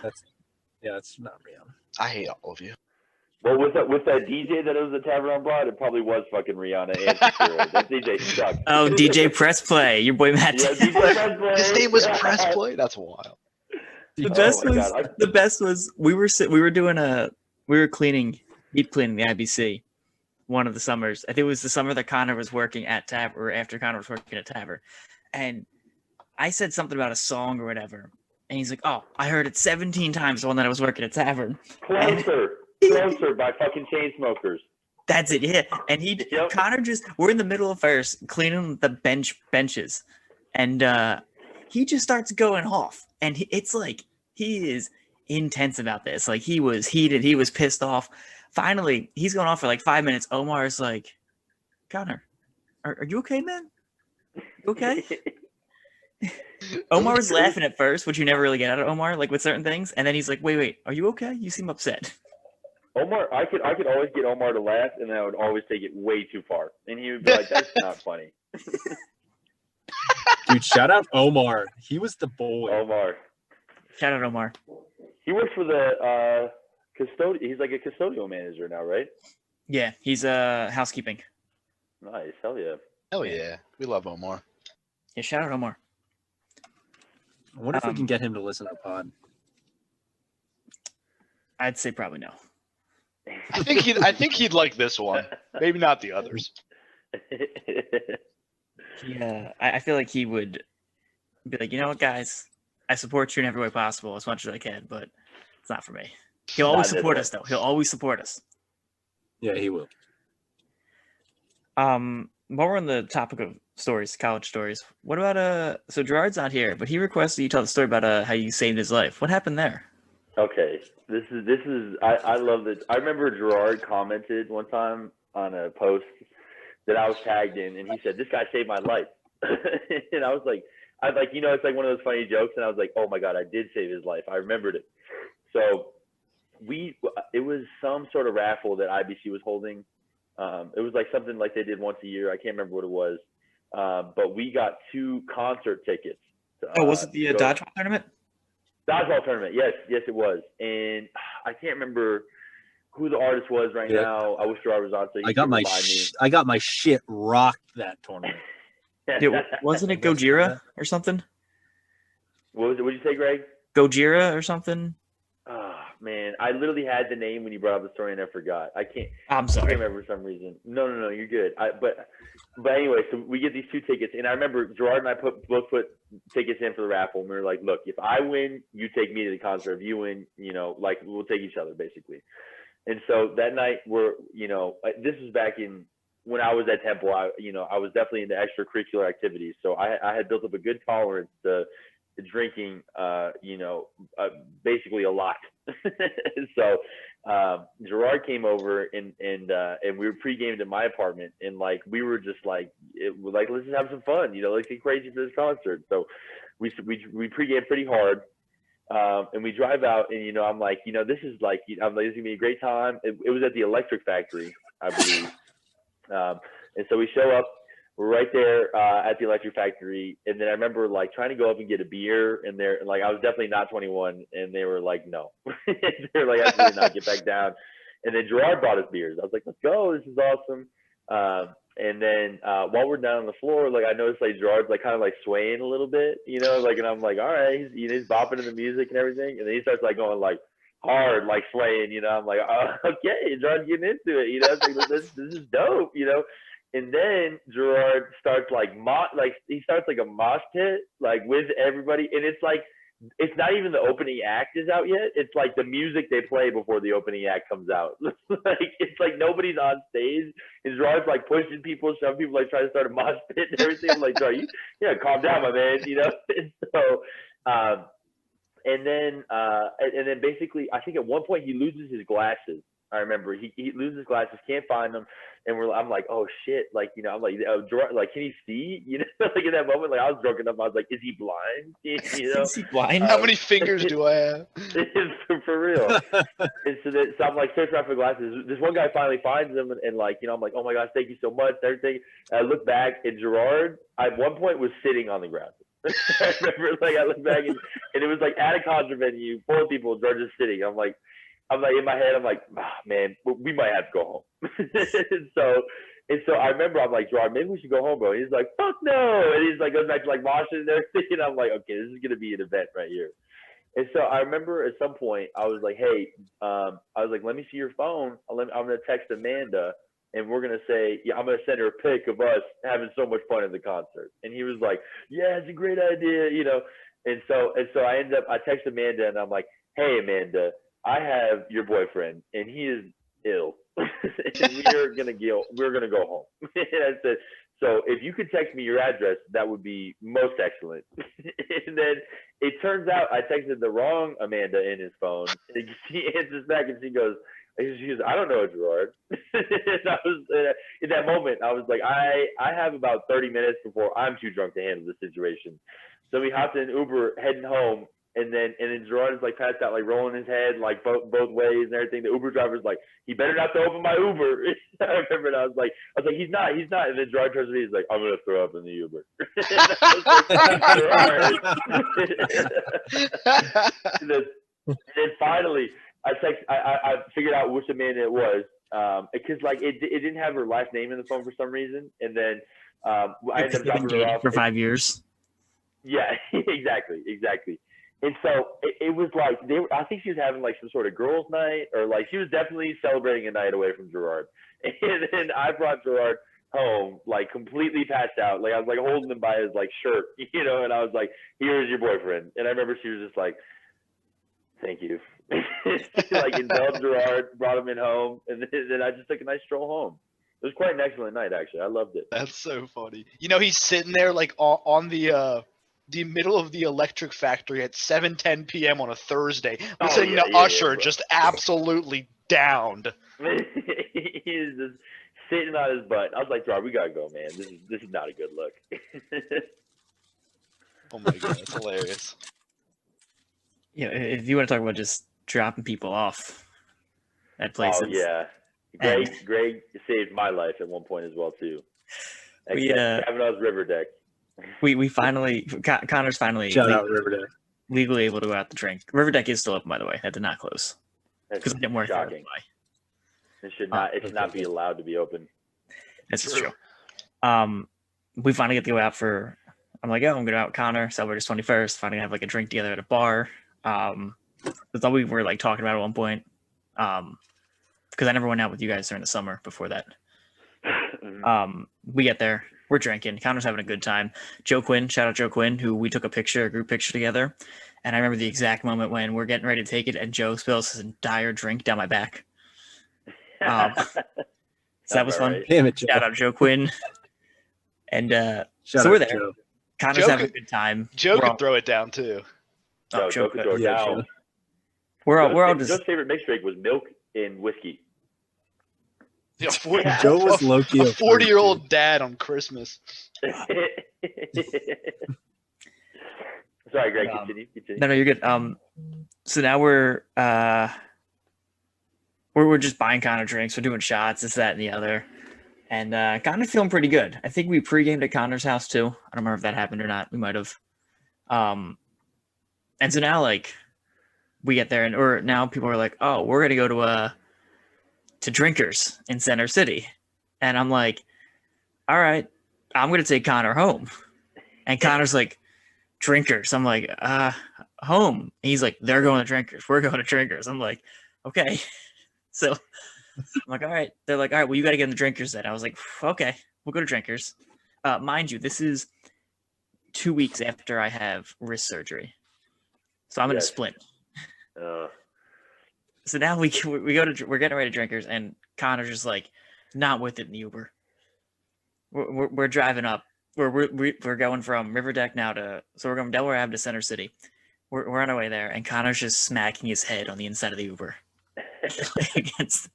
That's not Rihanna. I hate all of you. Well, with that DJ that was the Tavern on Broad, it probably was fucking Rihanna and Shakira. That DJ sucked. Oh, DJ Press Play, your boy Matt. Yeah, DJ Press Play. His name was Press Play. That's wild. The best was we were cleaning deep cleaning the IBC one of the summers. I think it was the summer that Connor was working at Tab, or after Connor was working at Tabber, and I said something about a song or whatever, and he's like, "Oh, I heard it 17 times the one that I was working at Tavern." Closer by fucking Chainsmokers. That's it, yeah. And Connor we're in the middle of first cleaning the benches, and he just starts going off, and it's like he is intense about this. Like he was heated, he was pissed off. Finally, he's going off for like 5 minutes. Omar's like, "Connor, are you okay, man? You okay?" Omar was laughing at first, which you never really get out of Omar, like with certain things, and then he's like, "Wait, are you okay? You seem upset." Omar, I could always get Omar to laugh, and then I would always take it way too far, and he would be like, "That's not funny." Dude, shout out Omar. He was the boy. Omar. Shout out Omar. He works for the custodian. He's like a custodial manager now, right? Yeah, he's housekeeping. Nice, hell yeah. Hell yeah, we love Omar. Yeah, shout out Omar. I wonder if we can get him to listen to our pod. I'd say probably no. I think he'd like this one. Maybe not the others. Yeah, I feel like he would be like, "You know what, guys? I support you in every way possible as much as I can, but it's not for me." He'll always support us, though. He'll always support us. Yeah, he will. While we're on the topic of stories, college stories, what about so Gerard's not here, but he requested you tell the story about how you saved his life. What happened there? Okay, this is I love this. I remember Gerard commented one time on a post that I was tagged in, and he said, "This guy saved my life," and I was like, it's like one of those funny jokes, and I was like, "Oh my god, I did save his life. I remembered it." So it was some sort of raffle that IBC was holding. It was like something like they did once a year. I can't remember what it was, but we got 2 concert tickets. Was it the dodgeball tournament? Dodgeball tournament, yes, it was. And I can't remember who the artist was right now. I wish Gerard was on. So I got my shit rocked that tournament. Dude, wasn't it Gojira or something? What was it? What did you say, Greg? Gojira or something? Oh, man, I literally had the name when you brought up the story and I forgot. I'm sorry. I can't remember for some reason. No, you're good. But anyway, so we get these 2 tickets, and I remember Gerard and I both put tickets in for the raffle, and we were like, "Look, if I win, you take me to the concert. If you win, like we'll take each other, basically." And so that night, this was back in when I was at Temple. I was definitely into extracurricular activities, so I had built up a good tolerance to drinking, basically a lot. So Gerard came over and we were pre-gamed at my apartment, and like we were just like let's just have some fun, let's get crazy for this concert. So we pre-gamed pretty hard, and we drive out, and I'm like, this is like, this is gonna be a great time. It was at the Electric Factory, I believe, and so we show up. We're right there at the Electric Factory, and then I remember like trying to go up and get a beer, and they're like, I was definitely not 21, and they were like, no, they're like, absolutely not, get back down. And then Gerard bought us beers. I was like, let's go, this is awesome. And then while we're down on the floor, like I noticed like Gerard's like kind of like swaying a little bit, like, and I'm like, all right, he's bopping to the music and everything, and then he starts like going like hard, like swaying, I'm like, okay, Gerard's getting into it, it's like, this is dope, And then Gerard starts he starts like a mosh pit like with everybody, and it's like it's not even the opening act is out yet. It's like the music they play before the opening act comes out. Like it's like nobody's on stage, and Gerard's like pushing people, shoving people, like trying to start a mosh pit and everything. I'm like, Gerard, calm down, my man, And so, and then basically, I think at one point he loses his glasses. I remember he loses glasses, can't find them, and I'm like, oh shit, I'm like, Gerard, like, can he see? Like in that moment, like I was drunk enough, I was like, is he blind? Is he blind? How many fingers do I have? For real. And so I'm like searching around for glasses. This one guy finally finds them, and I'm like, oh my gosh, thank you so much, everything. And I look back, and Gerard, at one point, was sitting on the ground. I remember, I look back, and it was like at a concert venue, 4 people, Gerard just sitting. I'm like in my head, I'm like, man, we might have to go home. and so I remember I'm like, Gerard, maybe we should go home, bro. And he's like, fuck no. And he's like, goes back to like moshing and everything. And I'm like, okay, this is gonna be an event right here. And so I remember at some point I was like, hey, let me see your phone. I'm gonna text Amanda, and we're gonna say, I'm gonna send her a pic of us having so much fun at the concert. And he was like, yeah, it's a great idea, And so I text Amanda, and I'm like, hey, Amanda, I have your boyfriend, and he is ill. And we're gonna go home. And I said, so if you could text me your address, that would be most excellent. And then it turns out I texted the wrong Amanda in his phone. And she answers back, and she goes, I don't know, Gerard. And I was in that moment, I was like, I have about 30 minutes before I'm too drunk to handle this situation. So we hopped in an Uber heading home. And then Gerard is like passed out, like rolling his head like both ways and everything. The Uber driver's like, he better not to open my Uber. I remember, and I was like, he's not. And then Gerard turns to me, he's like, I'm gonna throw up in the Uber. And then finally, I figured out which Amanda it was, because like it didn't have her last name in the phone for some reason. And then I ended up dropping her off for 5 years. Yeah, exactly. And so it was like I think she was having like some sort of girls' night, or like she was definitely celebrating a night away from Gerard. And then I brought Gerard home like completely passed out. Like I was like holding him by his like shirt, and I was like, "Here's your boyfriend." And I remember she was just like, "Thank you." Like indulged Gerard, brought him in home, and then I just took a nice stroll home. It was quite an excellent night, actually. I loved it. That's so funny. He's sitting there like on the middle of the Electric Factory at 7:10 p.m. on a Thursday, listening to Usher just absolutely downed. He's just sitting on his butt. I was like, Gerard, we gotta go, man. This is not a good look. Oh my god, that's hilarious. Yeah, if you want to talk about just dropping people off at places. Oh yeah, Greg saved my life at one point as well too. Kavanaugh's River Deck. We finally, Connor's finally shout out Riverdeck. Legally able to go out to drink. Riverdeck is still open, by the way. That did not close because it didn't work. Shocking. It should not be allowed to be open. This is true. We finally get to go out for. I'm like, I'm going out with Connor. Celebrate his 21st. Finally have like a drink together at a bar. That's all we were like talking about at one point. Because I never went out with you guys during the summer before that. We get there. We're drinking. Connor's having a good time. Joe Quinn, shout out Joe Quinn, who we took a group picture together. And I remember the exact moment when we're getting ready to take it, and Joe spills his entire drink down my back. So that was fun. Right. Damn it, Joe. Shout out Joe Quinn. And so we're there. Joe. Connor's having a good time. Joe could throw it down too. Joe could throw it down. We're all just. Joe's favorite mixed drink was milk and whiskey. Yeah, Joe was low-key a 40-year-old dad on Christmas. Sorry, Greg. Continue. No, you're good. So now we're just buying Connor drinks. We're doing shots, this, that, and the other. And Connor's feeling pretty good. I think we pre-gamed at Connor's house too. I don't remember if that happened or not. We might have. And so now, like, we get there, or now people are like, "Oh, we're gonna go to Drinkers in Center City," and I'm like, "All right, I'm gonna take Connor home." And Connor's like, "Drinkers." I'm like, home. And he's like, "They're going to Drinkers. We're going to Drinkers." I'm like, "Okay." So I'm like, "All right." They're like, "All right, well, you got to get in the Drinkers then." I was like, "Okay, we'll go to Drinkers. Mind you, this is 2 weeks after I have wrist surgery, so I'm in a splint. So now we're getting ready to Drinkers, and Connor's just like not with it in the Uber. We're driving up. We're going from River Deck now so we're going from Delaware Ave to Center City. We're on our way there, and Connor's just smacking his head on the inside of the Uber against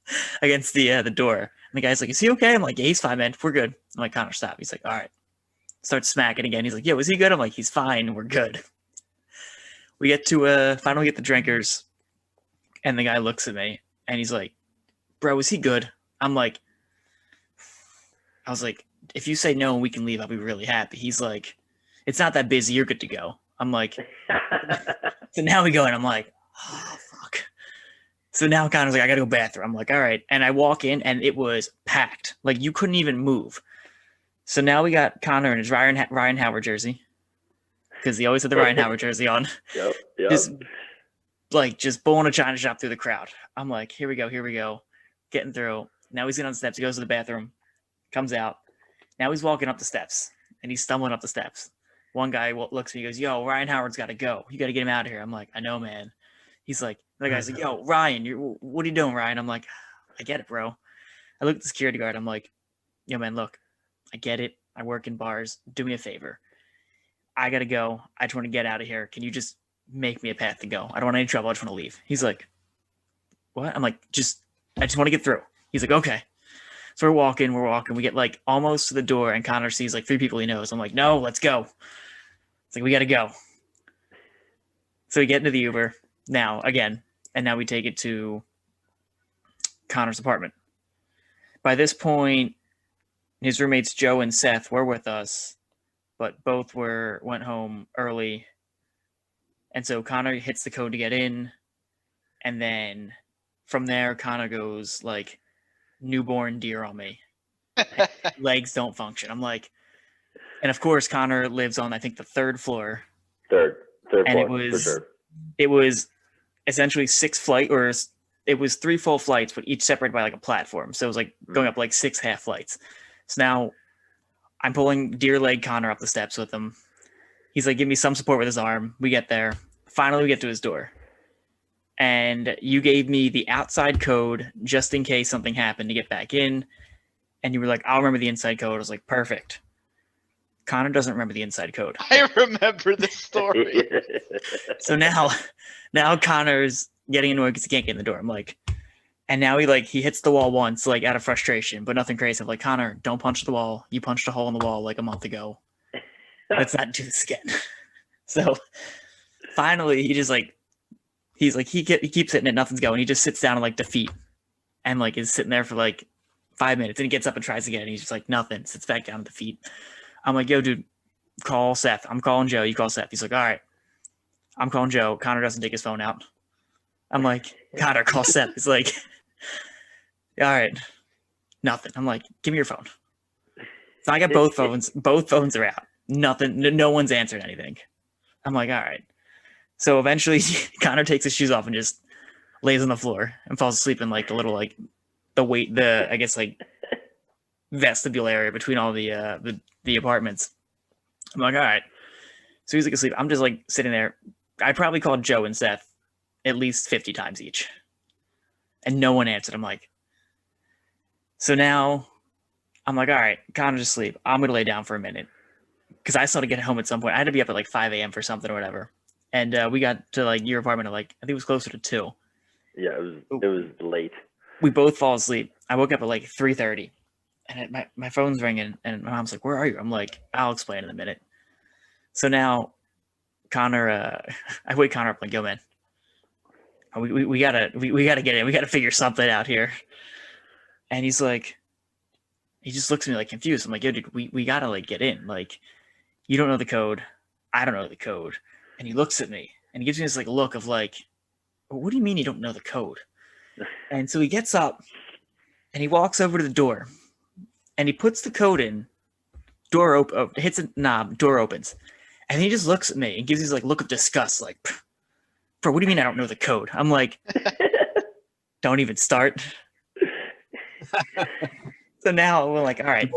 the door. And the guy's like, "Is he okay?" I'm like, "Yeah, he's fine, man. We're good." I'm like, "Connor, stop." He's like, "All right." Starts smacking again. He's like, "Yeah, was he good?" I'm like, "He's fine. We're good." We get to finally get the Drinkers, and the guy looks at me and he's like, "Bro, is he good?" I was like, "If you say no and we can leave, I'll be really happy." He's like, "It's not that busy. You're good to go." I'm like, so now we go, and I'm like, oh, fuck. So now Connor's like, "I got to go bathroom." I'm like, all right. And I walk in, and it was packed. Like, you couldn't even move. So now we got Connor in his Ryan Howard jersey, because he always had the Ryan Howard jersey on. Yep. Just bowling a China shop through the crowd. I'm like, here we go. Getting through. Now he's getting on the steps. He goes to the bathroom, comes out. Now he's walking up the steps, and he's stumbling up the steps. One guy looks at me, he goes, "Yo, Ryan Howard's got to go. You got to get him out of here." I'm like, "I know, man." He's like, the guy's like, "Yo, Ryan, what are you doing, Ryan?" I'm like, "I get it, bro." I look at the security guard. I'm like, "Yo, man, look, I get it. I work in bars. Do me a favor. I got to go. I just want to get out of here. Can you just make me a path to go? I don't want any trouble. I just want to leave." He's like, "What?" I'm like, I just want to get through." He's like, "Okay." So we're walking. We get like almost to the door, and Connor sees like 3 people he knows. I'm like, "No, let's go." It's like, we got to go. So we get into the Uber now again, and now we take it to Connor's apartment. By this point, his roommates Joe and Seth were with us, but both went home early. And so Connor hits the code to get in, and then from there, Connor goes like newborn deer on me. Legs don't function. I'm like, and of course, Connor lives on, I think, the 3rd floor. Third And floor, it was essentially 6 flights, or it was 3 full flights, but each separated by like a platform. So it was like going up like 6 half flights. So now I'm pulling deer leg Connor up the steps with him. He's like, "Give me some support with his arm." We get there. Finally, we get to his door. And you gave me the outside code just in case something happened to get back in. And you were like, "I'll remember the inside code." I was like, perfect. Connor doesn't remember the inside code. I remember this story. So now Connor's getting annoyed because he can't get in the door. I'm like, and now he hits the wall once, like out of frustration, but nothing crazy. I'm like, "Connor, don't punch the wall. You punched a hole in the wall like a month ago. Let's not do this again." So finally, he keeps hitting it, nothing's going. He just sits down in like defeat, and like is sitting there for like 5 minutes, and he gets up and tries again. And he's just like, nothing. Sits back down in defeat. I'm like, "Yo, dude, call Seth. I'm calling Joe. You call Seth." He's like, "All right." I'm calling Joe. Connor doesn't take his phone out. I'm like, "Connor, call Seth." He's like, "All right." Nothing. I'm like, "Give me your phone." So I got both phones. Both phones are out. Nothing. No one's answered anything. I'm like, all right. So eventually Connor takes his shoes off and just lays on the floor and falls asleep in like the little like I guess like vestibule area between all the apartments. I'm like, all right. So he's like asleep. I'm just like sitting there. I probably called Joe and Seth at least 50 times each, and no one answered. I'm like, so now I'm like, all right, Connor's asleep. I'm gonna lay down for a minute because I still had to get home at some point. I had to be up at like 5 a.m. for something or whatever. And we got to like your apartment at like, I think it was closer to 2. Yeah, it was late. We both fall asleep. I woke up at like 3:30, and my phone's ringing, and my mom's like, "Where are you?" I'm like, "I'll explain in a minute." So now Connor, I wake Connor up like, "Yo, man, we gotta get in. We gotta figure something out here." And he's like, he just looks at me like confused. I'm like, "Yo, dude, we gotta like get in. Like, you don't know the code. I don't know the code." And he looks at me and he gives me this like look of like, "What do you mean you don't know the code?" And so he gets up and he walks over to the door and he puts the code in. Door hits a knob. Door opens, and he just looks at me and gives me this like look of disgust, like, "Bro, what do you mean I don't know the code?" I'm like, "Don't even start." So now we're like, all right,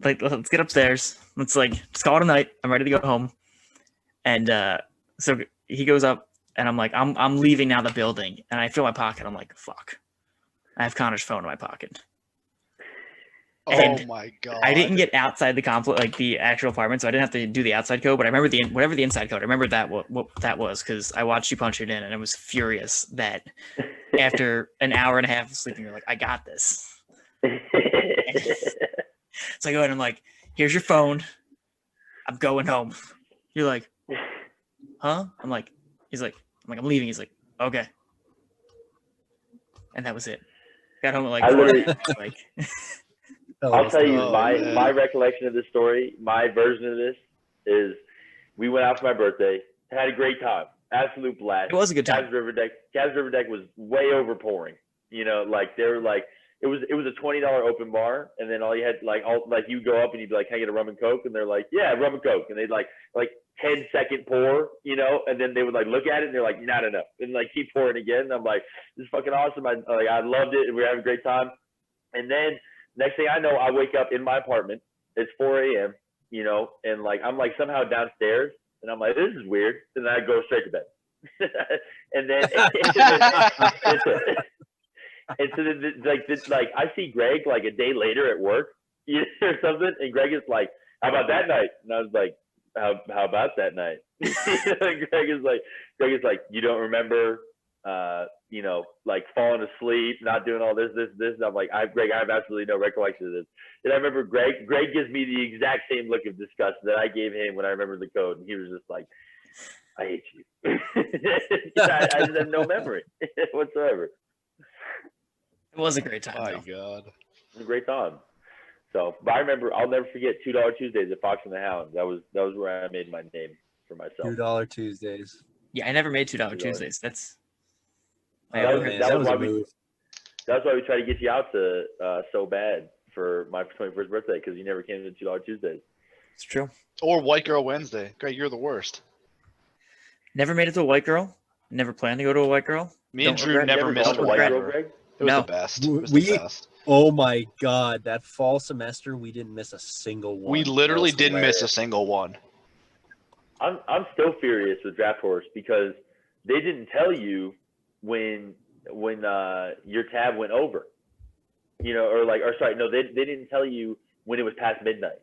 like, let's get upstairs. Let's like just call it a night. I'm ready to go home. And so he goes up, and I'm like, I'm leaving now the building, and I feel my pocket. I'm like, fuck, I have Connor's phone in my pocket. Oh my god! I didn't get outside the complex, like the actual apartment, so I didn't have to do the outside code. But I remember whatever the inside code. I remember that what that was because I watched you punch it in, and I was furious that after an hour and a half of sleeping, you're like, I got this. So I go ahead and I'm like, here's your phone. I'm going home. You're like, huh? I'm like, I'm leaving. He's like, okay. And that was it. Got home at like, like. I'll tell you my recollection of this story. My version of this is we went out for my birthday, had a great time, absolute blast. It was a good time. Cavs River Deck was way over pouring. You know, like they were like it was a $20 open bar, and then all you had like you go up and you'd be like, can I get a rum and coke? And they're like, yeah, rum and coke, and they'd like 10-second pour, you know, and then they would like look at it and they're like, not enough, and like keep pouring again. And I'm like, this is fucking awesome. I loved it, and we were having a great time. And then next thing I know, I wake up in my apartment. It's 4 a.m., you know, and like I'm like somehow downstairs, and I'm like, this is weird. And then I go straight to bed. And then like I see Greg like a day later at work, you know, or something, and Greg is like, how about that night? And I was like, how about that night? Greg is like, you don't remember, you know, like falling asleep, not doing all this. And I'm like, Greg, I have absolutely no recollection of this. And I remember Greg gives me the exact same look of disgust that I gave him when I remember the code. And he was just like, I hate you. I just have no memory whatsoever. It was a great time. Oh my god. It was a great time. So, but I remember, I'll never forget $2 Tuesdays at Fox and the Hound. That was where I made my name for myself. $2 Tuesdays. Yeah, I never made $2 Tuesdays. That's that was why we tried to get you out to so bad for my 21st birthday, because you never came to $2 Tuesdays. It's true. Or White Girl Wednesday. Greg, you're the worst. Never made it to a white girl. Never planned to go to a white girl. Me and Drew never missed a white white girl, girl. Greg? It was the best. It was the best. Oh my god, that fall semester we didn't miss a single one. We literally didn't miss a single one. I'm still furious with Draft Horse because they didn't tell you when your tab went over. You know, they didn't tell you when it was past midnight.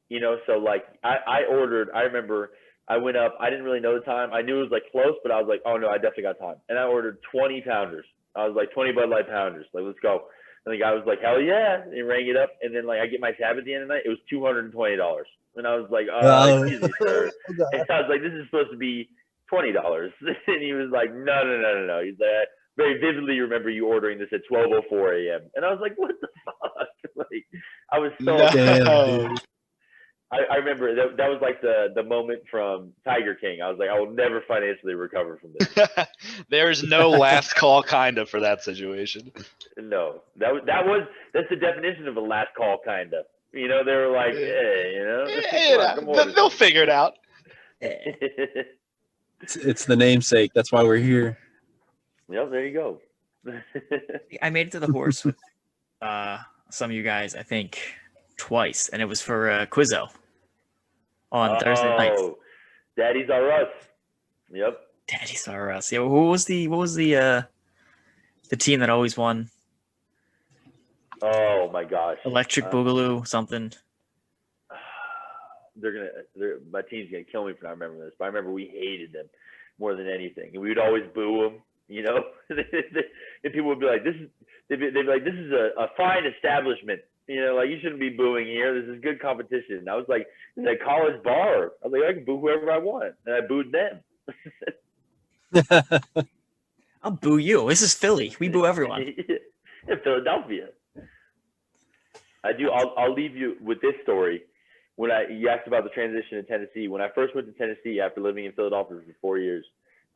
You know, so like I ordered, I remember I went up, I didn't really know the time. I knew it was like close, but I was like, oh no, I definitely got time. And I ordered 20 pounders. I was like 20 Bud Light pounders. Like, let's go. And the guy was like, hell yeah. And he rang it up. And then like I get my tab at the end of the night. It was $220. And I was like, excuse me, sir. And I was like, this is supposed to be $20. And he was like, no. He's like, I very vividly remember you ordering this at 12:04 a.m. And I was like, what the fuck? Like, I was so Damn, dude. I remember that was like the moment from Tiger King. I was like, I will never financially recover from this. There's no last call kinda for that situation. No, that's the definition of a last call kinda. You know, they were like, hey, you know, they'll figure it out. It's the namesake. That's why we're here. Yep, there you go. I made it to the horse with some of you guys, I think, twice, and it was for Quizzo on Thursday night. Oh, Daddies Are Us. Yep. Daddies Are Us. Yeah, what was the team that always won? Oh my gosh. Electric Boogaloo something. My team's gonna kill me for not remembering this, but I remember we hated them more than anything, and we would always boo them. You know, and people would be like, they'd be like, this is a fine establishment. You know, like, you shouldn't be booing here. This is good competition. And I was like, it's a college bar. I was like, I can boo whoever I want. And I booed them. I'll boo you. This is Philly. We boo everyone. In Philadelphia. I'll leave you with this story. You asked about the transition in Tennessee. When I first went to Tennessee after living in Philadelphia for 4 years,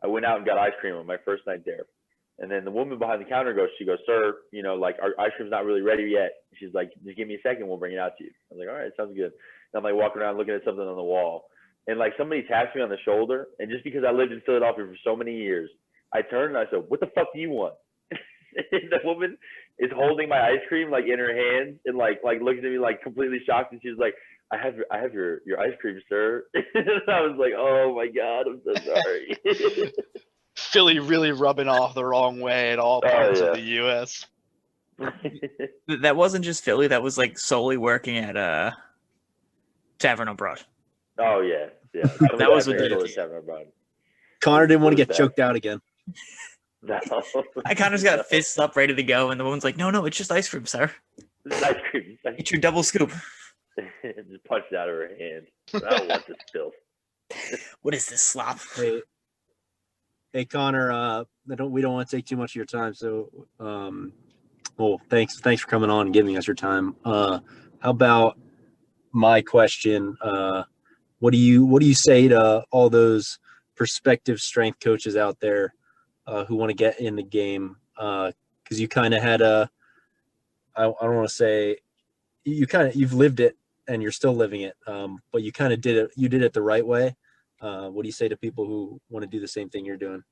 I went out and got ice cream on my first night there. And then the woman behind the counter goes, sir, you know, like, our ice cream's not really ready yet. She's like, just give me a second, we'll bring it out to you. I was like, all right, sounds good. And I'm like walking around looking at something on the wall. And like somebody taps me on the shoulder. And just because I lived in Philadelphia for so many years, I turned and I said, what the fuck do you want? And the woman is holding my ice cream like in her hand and like looking at me like completely shocked, and she's like, I have your ice cream, sir. And I was like, oh my God, I'm so sorry. Philly really rubbing off the wrong way at all parts of the U.S. That wasn't just Philly. That was like solely working at Tavern Abroad. Oh yeah. That was ridiculous. Connor didn't want to get choked out again. No. I kind of just got fists up, ready to go, and the woman's like, "No, it's just ice cream, sir. It's ice cream. Eat your double scoop." Just punched it out of her hand. I don't want this filth. What is this slop? Hey, Connor. We don't want to take too much of your time. So, thanks for coming on and giving us your time. How about my question? What do you say to all those prospective strength coaches out there who want to get in the game? Because you kind of had I don't want to say you've lived it and you're still living it, but you kind of did it. You did it the right way. What do you say to people who want to do the same thing you're doing?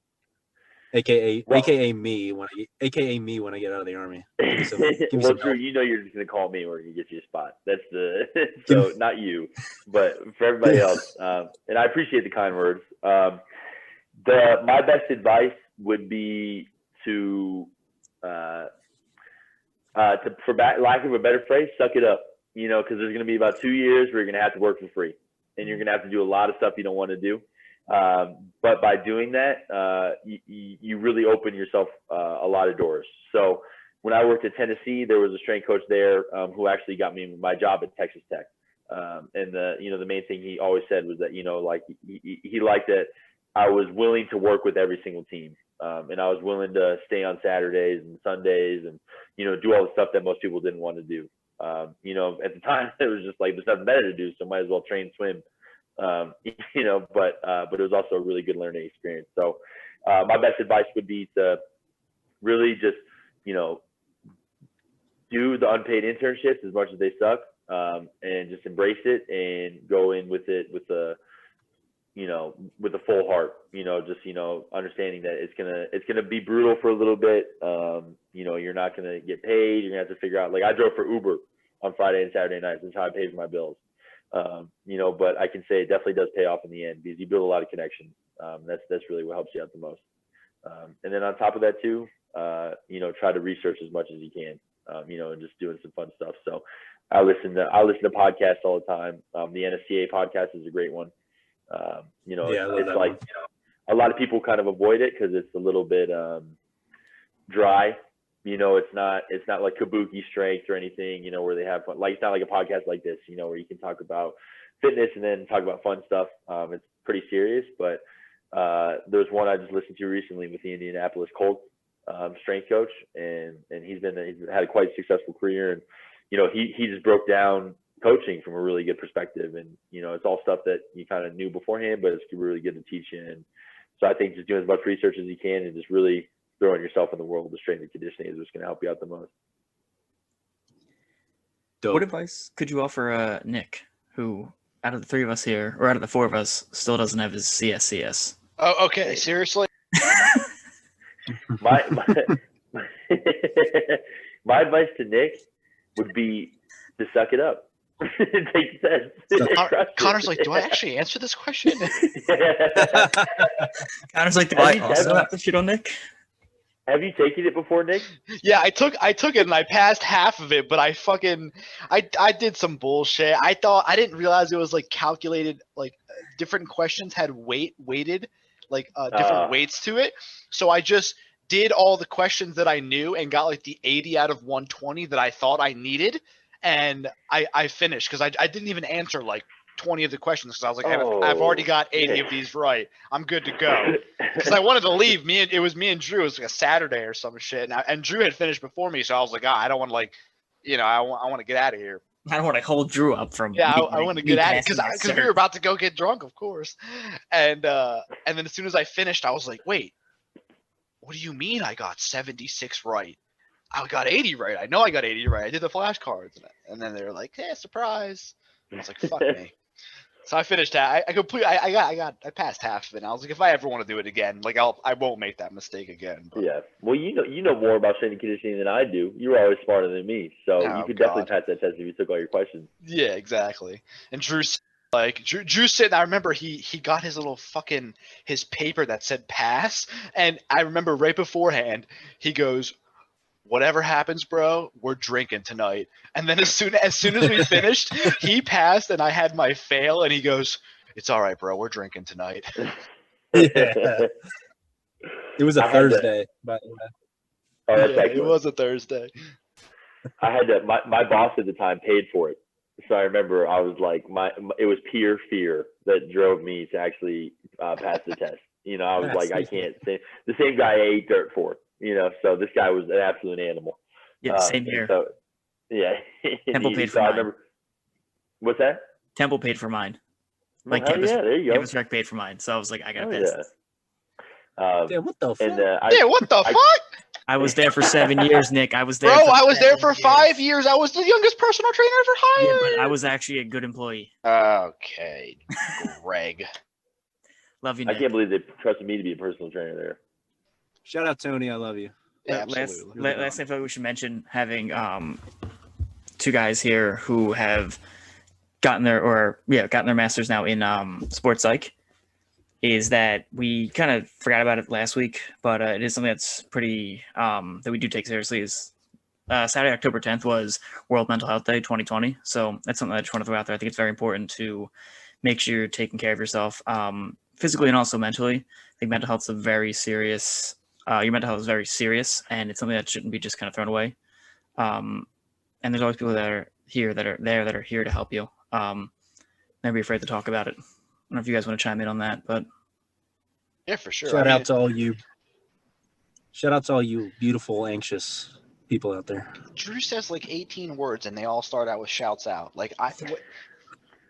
AKA me when I get out of the Army. Well, Drew, you know you're just gonna call me or you get you a spot. That's so not you, but for everybody else. And I appreciate the kind words. My best advice would be to for lack of a better phrase, suck it up. Because there's gonna be about 2 years where you're gonna have to work for free, and you're gonna have to do a lot of stuff you don't want to do. But by doing that, you really open yourself a lot of doors. So when I worked at Tennessee, there was a strength coach there who actually got me my job at Texas Tech. And the main thing he always said was that he liked that I was willing to work with every single team, and I was willing to stay on Saturdays and Sundays and do all the stuff that most people didn't want to do. At the time it was just like there's nothing better to do, so might as well train swim. But it was also a really good learning experience. So my best advice would be to really just, do the unpaid internships as much as they suck, and just embrace it and go in with it with a full heart, understanding that it's gonna be brutal for a little bit. You're not gonna get paid. You're gonna have to figure out, like I drove for Uber on Friday and Saturday nights. That's how I paid for my bills. But I can say it definitely does pay off in the end because you build a lot of connections. That's really what helps you out the most. And then on top of that too, try to research as much as you can, and just doing some fun stuff. So I listen to podcasts all the time. The NSCA podcast is a great one. It's like, a lot of people kind of avoid it because it's a little bit dry. It's not like kabuki strength or anything, where they have fun. Like, it's not like a podcast like this, where you can talk about fitness and then talk about fun stuff. It's pretty serious, but there's one I just listened to recently with the Indianapolis Colts strength coach, and he's had a quite successful career, and he just broke down coaching from a really good perspective, and it's all stuff that you kind of knew beforehand, but it's really good to teach you. And so I think just doing as much research as you can and just really throwing yourself in the world of strength and conditioning is what's going to help you out the most. Dope. What advice could you offer Nick, who out of the three of us here, or out of the four of us, still doesn't have his CSCS? Oh, okay. Seriously? my advice to Nick would be to suck it up. Take the Connor's like, do I actually answer this question? Connor's like, do I also have to shit on Nick? Have you taken it before, Nick? Yeah, I took it and I passed half of it, but I did some bullshit. I didn't realize it was like calculated, like different questions had weighted, like different weights to it. So I just did all the questions that I knew and got like the 80 out of 120 that I thought I needed, and I finished because I didn't even answer like 20 of the questions because I was like, I've already got 80 of these right. I'm good to go. Because I wanted to leave. It was me and Drew. It was like a Saturday or some shit. And Drew had finished before me, so I was like, I don't want to I want to get out of here. I don't want to hold Drew up from. Yeah, I want to get out of here because we were about to go get drunk, of course. And then as soon as I finished, I was like, wait, what do you mean I got 76 right? I got 80 right. I know I got 80 right. I did the flashcards. And then they were like, hey, surprise. I was like, fuck me. So I finished that. I passed half of it. And I was like, if I ever want to do it again, like I won't make that mistake again. But. Yeah. Well, you know more about strength and conditioning than I do. You were always smarter than me, so Oh, you could God. definitely pass that test if you took all your questions. Yeah, exactly. And Drew's like Drew sitting. I remember he got his little fucking his paper that said pass, and I remember right beforehand he goes, "Whatever happens, bro, we're drinking tonight." And then as soon as we finished, he passed, and I had my fail, and he goes, "It's all right, bro, we're drinking tonight." Yeah. It was a I had to- Thursday, by the way. Oh, that's Yeah, it excellent. was a Thursday. I had to. My boss at the time paid for it, so I remember I was like, it was pure fear that drove me to actually pass the test. You know, I was like, I can't say the same guy I ate dirt for. You know, so this guy was an absolute animal. Yeah, same here. So, yeah. Temple paid for I mine. remember. What's that? Temple paid for mine. Like Well, hell yeah, there you go. Campus Rec paid for mine, so I was like, I gotta Oh, pass. yeah. this. Damn, what the fuck? And Yeah, what the fuck? I was there for 7 years, Nick. I was there. Bro, for I was there for 7 5 years. I was the youngest personal trainer ever Yeah, hired. but I was actually a good employee. Okay, Greg. Love you, I Nick. can't believe they trusted me to be a personal trainer there. Shout out Tony, I love you. Yeah, Last absolutely. thing I feel like we should mention having two guys here who have gotten their masters now in sports psych is that we kind of forgot about it last week, but it is something that's pretty that we do take seriously. Is Saturday, October 10th was World Mental Health Day 2020, so that's something I just want to throw out there. I think it's very important to make sure you're taking care of yourself physically and also mentally. I think mental health is a very serious. Your mental health is very serious, and it's something that shouldn't be just kind of thrown away. And there's always people that are here that are here to help you. Never be afraid to talk about it. I don't know if you guys want to chime in on that, but Yeah, for sure. Shout out to all you. Shout out to all you beautiful, anxious people out there. Drew says like 18 words, and they all start out with shouts out.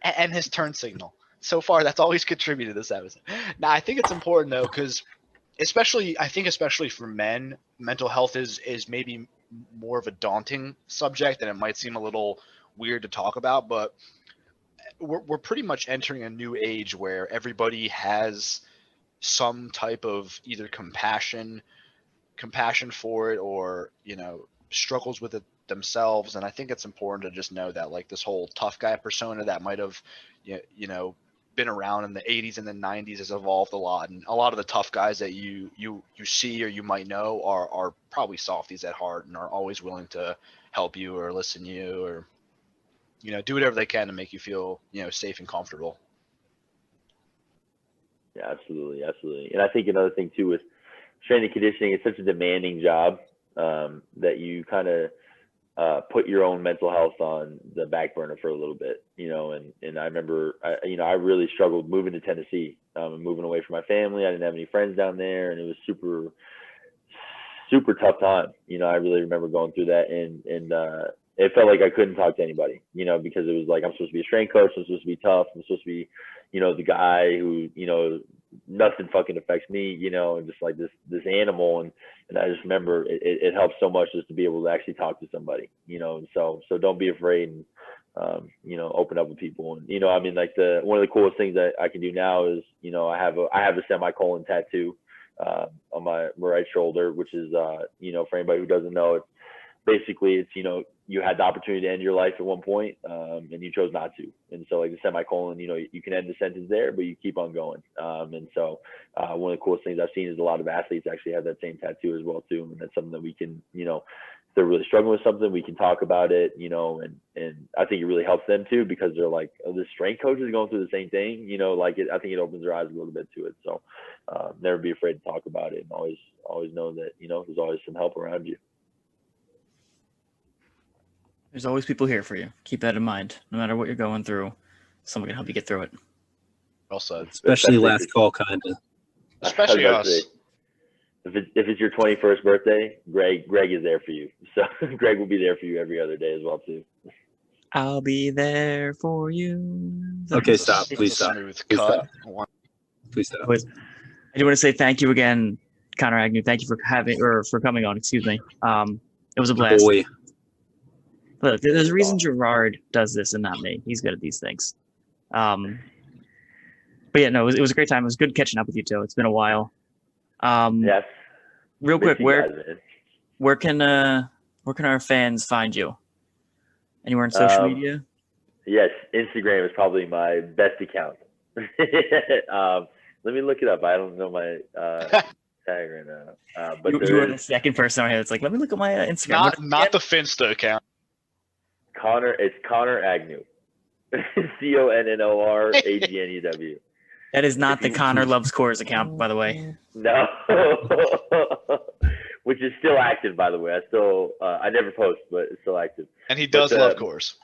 And his turn signal. So far, that's all he's contributed to this episode. Now, I think it's important though, because especially for men, mental health is maybe more of a daunting subject, and it might seem a little weird to talk about, but we're pretty much entering a new age where everybody has some type of either compassion for it, or struggles with it themselves. And I think it's important to just know that like this whole tough guy persona that might have been around in the 80s and the 90s has evolved a lot, and a lot of the tough guys that you see or you might know are probably softies at heart and are always willing to help you or listen to you or do whatever they can to make you feel safe and comfortable. Yeah, absolutely. And I think another thing too with strength and conditioning, it's such a demanding job that you kind of put your own mental health on the back burner for a little bit, and I remember, I really struggled moving to Tennessee, and moving away from my family. I didn't have any friends down there, and it was super, super tough time. I really remember going through that, and it felt like I couldn't talk to anybody, because it was like, I'm supposed to be a strength coach. I'm supposed to be tough. I'm supposed to be, the guy who, nothing fucking affects me, and just like this animal. And I just remember it helps so much just to be able to actually talk to somebody, and so don't be afraid and, open up with people. And, like one of the coolest things that I can do now is, I have a semicolon tattoo on my right shoulder, which is, for anybody who doesn't know, it's basically you had the opportunity to end your life at one point, and you chose not to. And so like the semicolon, you can end the sentence there, but you keep on going. And so one of the coolest things I've seen is a lot of athletes actually have that same tattoo as well too. And that's something that we can, if they're really struggling with something, we can talk about it, and I think it really helps them too, because they're like, oh, this strength coach is going through the same thing, I think it opens their eyes a little bit to it. So never be afraid to talk about it, and always know that, there's always some help around you. there's always people here for you. Keep that in mind. No matter what you're going through, someone can help you get through it. Well said. Especially last call, kind of. Especially us. If it's your 21st birthday, Greg is there for you. So Greg will be there for you every other day as well too. I'll be there for you. Okay, stop. Please stop. Smooth Please cut. Please stop. I do want to say thank you again, Connor Agnew. Thank you for coming on. Excuse me. It was a blast. Boy. Look, there's a reason Gerard does this and not me. He's good at these things. But yeah, no, it was a great time. It was good catching up with you too. It's been a while. Yes. Real quick, Miss you guys, man. where can our fans find you? Anywhere on social media? Yes, Instagram is probably my best account. Let me look it up. I don't know my tag right now. But You were the second person on here that's like, let me look at my Instagram. Not the Finsta account. It's Connor Agnew. CONNORAGNEW. That is not the Connor Loves Cores account, by the way. No. Which is still active, by the way. I never post, but it's still active. And he does love cores.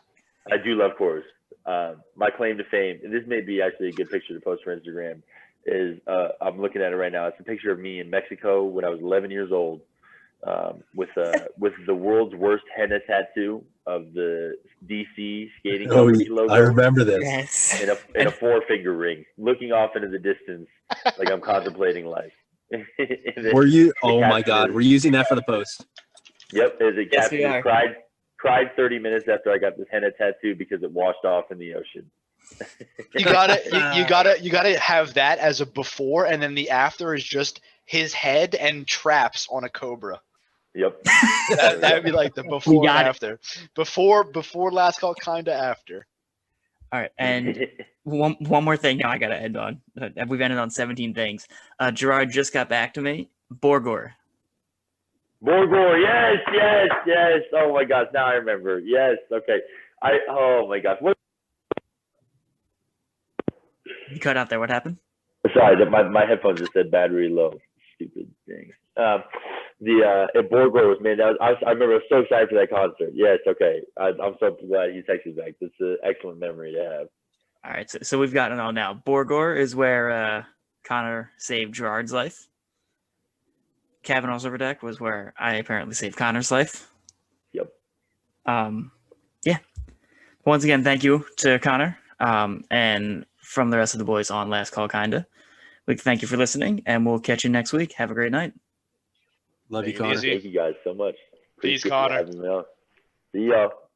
I do love cores. My claim to fame, and this may be actually a good picture to post for Instagram, is I'm looking at it right now. It's a picture of me in Mexico when I was 11 years old, with the world's worst henna tattoo of the DC skating company logo. I remember this. Yes. In a four-finger ring, looking off into the distance like I'm contemplating life. Were you? Oh my God, we're using that for the post. Yep, as a Yes, we captain cried 30 minutes after I got this henna tattoo because it washed off in the ocean. You gotta have that as a before, and then the after is just his head and traps on a cobra. Yep. That'd be like the before and after. Before last call, kinda after. All right, and one more thing now I gotta end on. We've ended on 17 things. Gerard just got back to me. Borgor. Yes. Oh my gosh, now I remember. Yes, okay. Oh my gosh. What? You cut out there. What happened? Sorry, my headphones just said battery low. Stupid thing. At Borgor was, man, I remember I was so excited for that concert. Yes, okay. I'm so glad you texted back. That's an excellent memory to have. All right, so we've gotten it all now. Borgor is where Connor saved Gerard's life. Kavanaugh's Over Deck was where I apparently saved Connor's life. Yep. Yeah. Once again, thank you to Connor. And from the rest of the boys on Last Call Kinda, we'd thank you for listening, and we'll catch you next week. Have a great night. Love you, Take it Connor. easy. Thank you guys so much. Peace, Appreciate you Connor. having me on. See y'all.